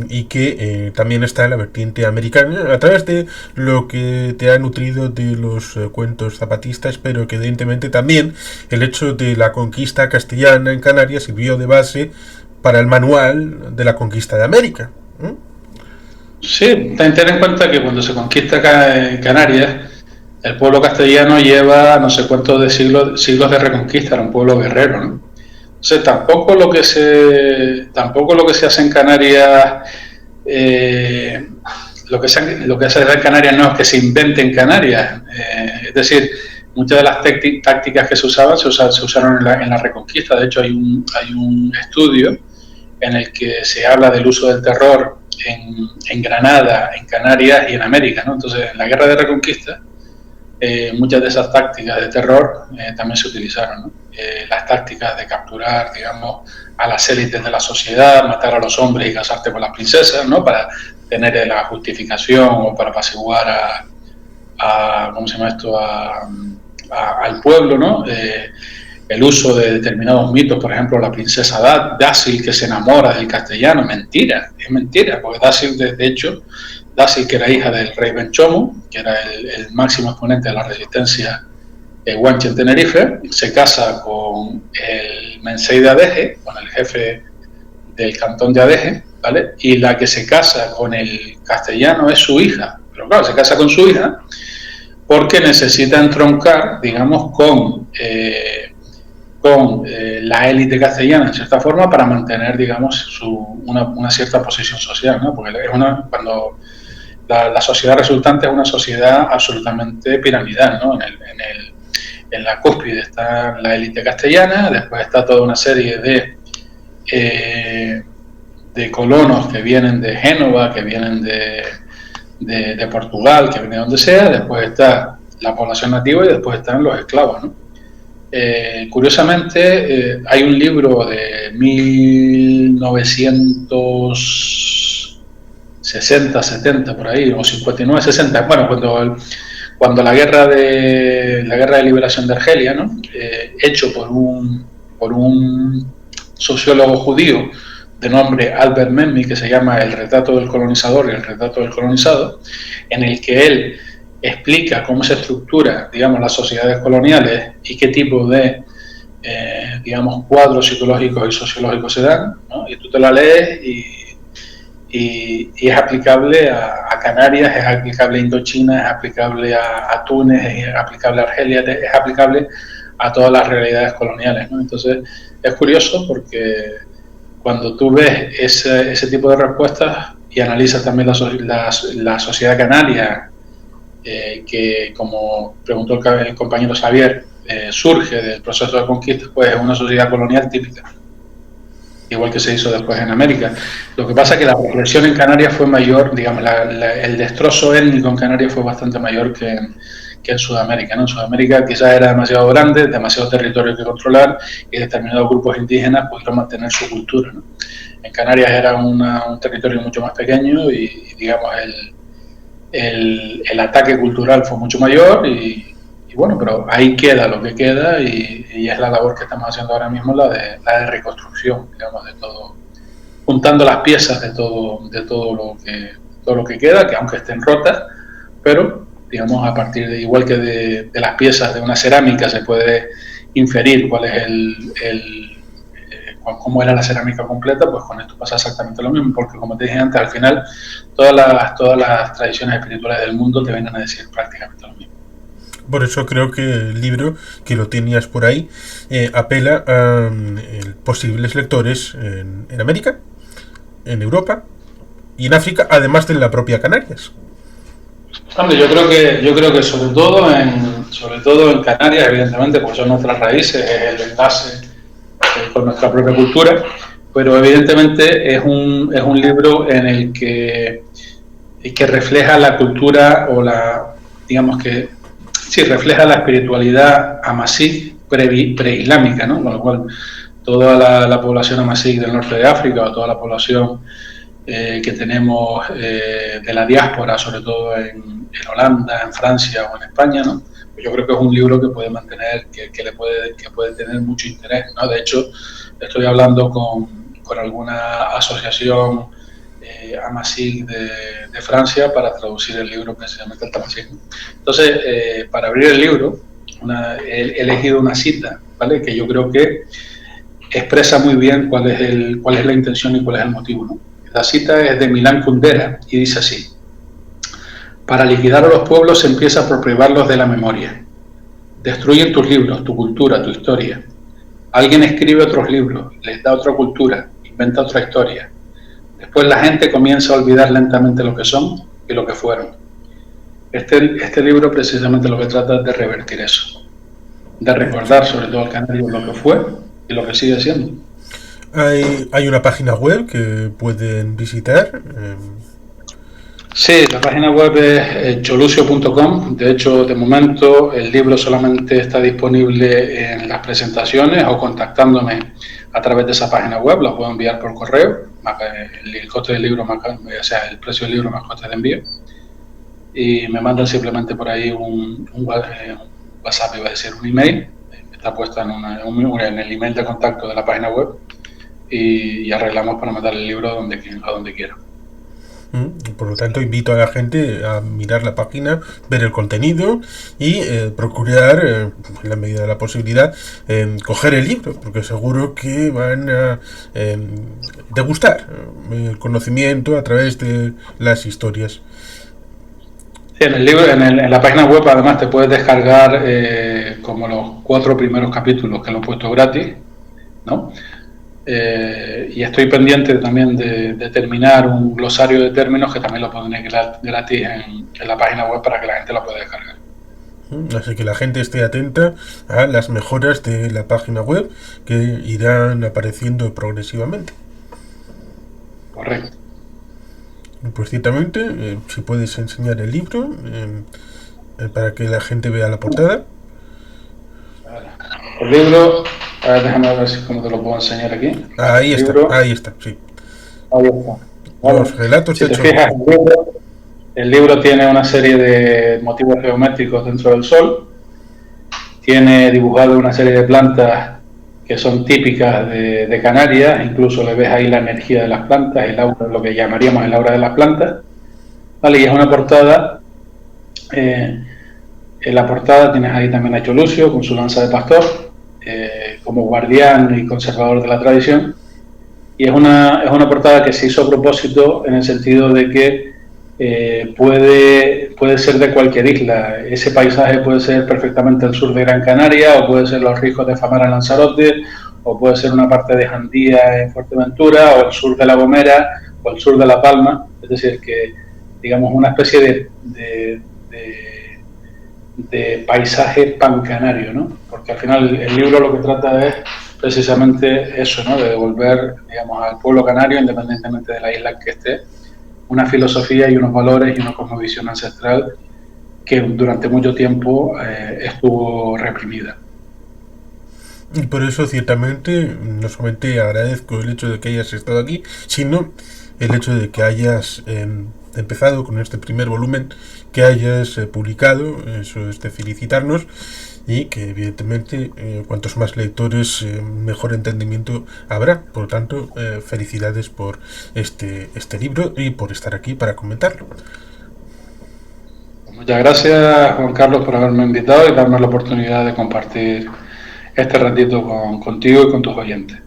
y que también está la vertiente americana, a través de lo que te ha nutrido de los cuentos zapatistas, pero que evidentemente también el hecho de la conquista castellana en Canarias sirvió de base para el manual de la conquista de América. Sí, ten en cuenta que cuando se conquista Canarias, el pueblo castellano lleva no sé cuántos de siglos de reconquista, era un pueblo guerrero, ¿no? Entonces tampoco lo que se hace en Canarias, lo que se hace en Canarias no es que se invente en Canarias, es decir, muchas de las tácticas que se usaron en la reconquista. De hecho hay un estudio en el que se habla del uso del terror en Granada, en Canarias y en América, ¿no? Entonces, en la guerra de Reconquista, muchas de esas tácticas de terror también se utilizaron, ¿no? Las tácticas de capturar, digamos, a las élites de la sociedad, matar a los hombres y casarte con las princesas, ¿no? Para tener la justificación o para apaciguar ¿cómo se llama esto? Al pueblo, ¿no? El uso de determinados mitos, por ejemplo, la princesa Dácil que se enamora del castellano, mentira, es mentira, porque Dácil, de hecho, Dácil, que era hija del rey Benchomo, que era el máximo exponente de la resistencia guanche en Tenerife, se casa con el Mensei de Adeje, con el jefe del cantón de Adeje, ¿vale? Y la que se casa con el castellano es su hija, pero claro, se casa con su hija porque necesita entroncar, digamos, con la élite castellana, en cierta forma, para mantener, digamos, una cierta posición social, ¿no? Porque cuando la sociedad resultante es una sociedad absolutamente piramidal, ¿no? En la cúspide está la élite castellana, después está toda una serie de colonos que vienen de Génova, que vienen de Portugal, que vienen de donde sea, después está la población nativa y después están los esclavos, ¿no? Curiosamente, hay un libro de 1960, 70 por ahí, o 59, 60, bueno, cuando la guerra de liberación de Argelia, ¿no? Hecho por un sociólogo judío de nombre Albert Memmi, que se llama El retrato del colonizador y el retrato del colonizado, en el que él explica cómo se estructura, digamos, las sociedades coloniales y qué tipo de, digamos, cuadros psicológicos y sociológicos se dan, ¿no? Y tú te la lees y es aplicable a Canarias, es aplicable a Indochina, es aplicable a Túnez, es aplicable a Argelia, es aplicable a todas las realidades coloniales, ¿no? Entonces, es curioso porque cuando tú ves ese tipo de respuestas y analizas también la sociedad canaria, que, como preguntó el compañero Xavier, surge del proceso de conquista, pues es una sociedad colonial típica, igual que se hizo después en América. Lo que pasa es que la represión en Canarias fue mayor, digamos, el destrozo étnico en Canarias fue bastante mayor que en Sudamérica, ¿no? En Sudamérica quizás era demasiado grande, demasiado territorio que controlar y determinados grupos indígenas pudieron mantener su cultura, ¿no? En Canarias era un territorio mucho más pequeño y digamos, el ataque cultural fue mucho mayor y bueno, pero ahí queda lo que queda y es la labor que estamos haciendo ahora mismo, la de reconstrucción, digamos, de todo, juntando las piezas de todo lo que queda, que aunque estén rotas, pero digamos, a partir de, igual que de las piezas de una cerámica se puede inferir cuál es cómo era la cerámica completa, pues con esto pasa exactamente lo mismo, porque como te dije antes, al final todas las tradiciones espirituales del mundo te vienen a decir prácticamente lo mismo. Por eso creo que el libro, que lo tenías por ahí, apela a posibles lectores en América, en Europa y en África, además de la propia Canarias. Hombre, yo creo que sobre todo en Canarias, evidentemente, pues son nuestras raíces, es el enlace con nuestra propia cultura, pero evidentemente es un libro en el que refleja la cultura digamos que sí, refleja la espiritualidad amasí preislámica, ¿no? Con lo cual toda la población amasí del norte de África o toda la población que tenemos de la diáspora, sobre todo en Holanda, en Francia o en España, ¿no? Yo creo que es un libro que puede mantener, que puede tener mucho interés, ¿no? De hecho, estoy hablando con alguna asociación Amasí de Francia para traducir el libro precisamente al tamasí. Entonces, para abrir el libro, he elegido una cita, ¿vale? Que yo creo que expresa muy bien cuál es la intención y cuál es el motivo, ¿no? La cita es de Milán Kundera y dice así: para liquidar a los pueblos se empieza por privarlos de la memoria. Destruyen tus libros, tu cultura, tu historia. Alguien escribe otros libros, les da otra cultura, inventa otra historia. Después la gente comienza a olvidar lentamente lo que son y lo que fueron. Este libro precisamente lo que trata es de revertir eso, de recordar sobre todo al canario lo que fue y lo que sigue siendo. Hay una página web que pueden visitar. Sí, la página web es cholucio.com. De hecho, de momento el libro solamente está disponible en las presentaciones o contactándome a través de esa página web. Lo puedo enviar por correo. El coste del libro, o sea, el precio del libro más coste de envío. Y me mandan simplemente por ahí un WhatsApp, iba a decir, un email. Está puesta en el email de contacto de la página web y arreglamos para mandar el libro a donde quiera. Por lo tanto, invito a la gente a mirar la página, ver el contenido y procurar, en la medida de la posibilidad, coger el libro, porque seguro que van a degustar el conocimiento a través de las historias. Sí, en el libro, en la página web, además te puedes descargar como los 4 primeros capítulos que lo he puesto gratis, ¿no? Y estoy pendiente también de terminar un glosario de términos que también lo pondré gratis en la página web para que la gente lo pueda descargar. Así que la gente esté atenta a las mejoras de la página web que irán apareciendo progresivamente. Correcto. Pues ciertamente, si puedes enseñar el libro para que la gente vea la portada. El libro, a ver, déjame ver si cómo te lo puedo enseñar aquí. Vale, Ahí el está, libro, ahí está, sí. ahí está. Vale. Los relatos Si de te fijas, Cholucio. el libro tiene una serie de motivos geométricos dentro del sol, tiene dibujado una serie de plantas que son típicas de Canarias, incluso le ves ahí la energía de las plantas, el aura, lo que llamaríamos el aura de las plantas, ¿vale? Y es una portada, en la portada tienes ahí también a Cholucio con su lanza de pastor, como guardián y conservador de la tradición, y es una portada que se hizo a propósito en el sentido de que puede ser de cualquier isla. Ese paisaje puede ser perfectamente el sur de Gran Canaria, o puede ser los Rijos de Famara en Lanzarote, o puede ser una parte de Jandía en Fuerteventura, o el sur de La Gomera, o el sur de La Palma. Es decir, que digamos una especie de paisaje pancanario, ¿no? Porque al final el libro lo que trata es precisamente eso, ¿no? De devolver, digamos, al pueblo canario, independientemente de la isla en que esté, una filosofía y unos valores y una cosmovisión ancestral que durante mucho tiempo estuvo reprimida. Y por eso, ciertamente, no solamente agradezco el hecho de que hayas estado aquí, sino el hecho de que hayas empezado con este primer volumen, que hayas publicado, eso es de felicitarnos, y que evidentemente cuantos más lectores, mejor entendimiento habrá. Por lo tanto, felicidades por este libro y por estar aquí para comentarlo. Muchas gracias, Juan Carlos, por haberme invitado y darme la oportunidad de compartir este ratito contigo y con tus oyentes.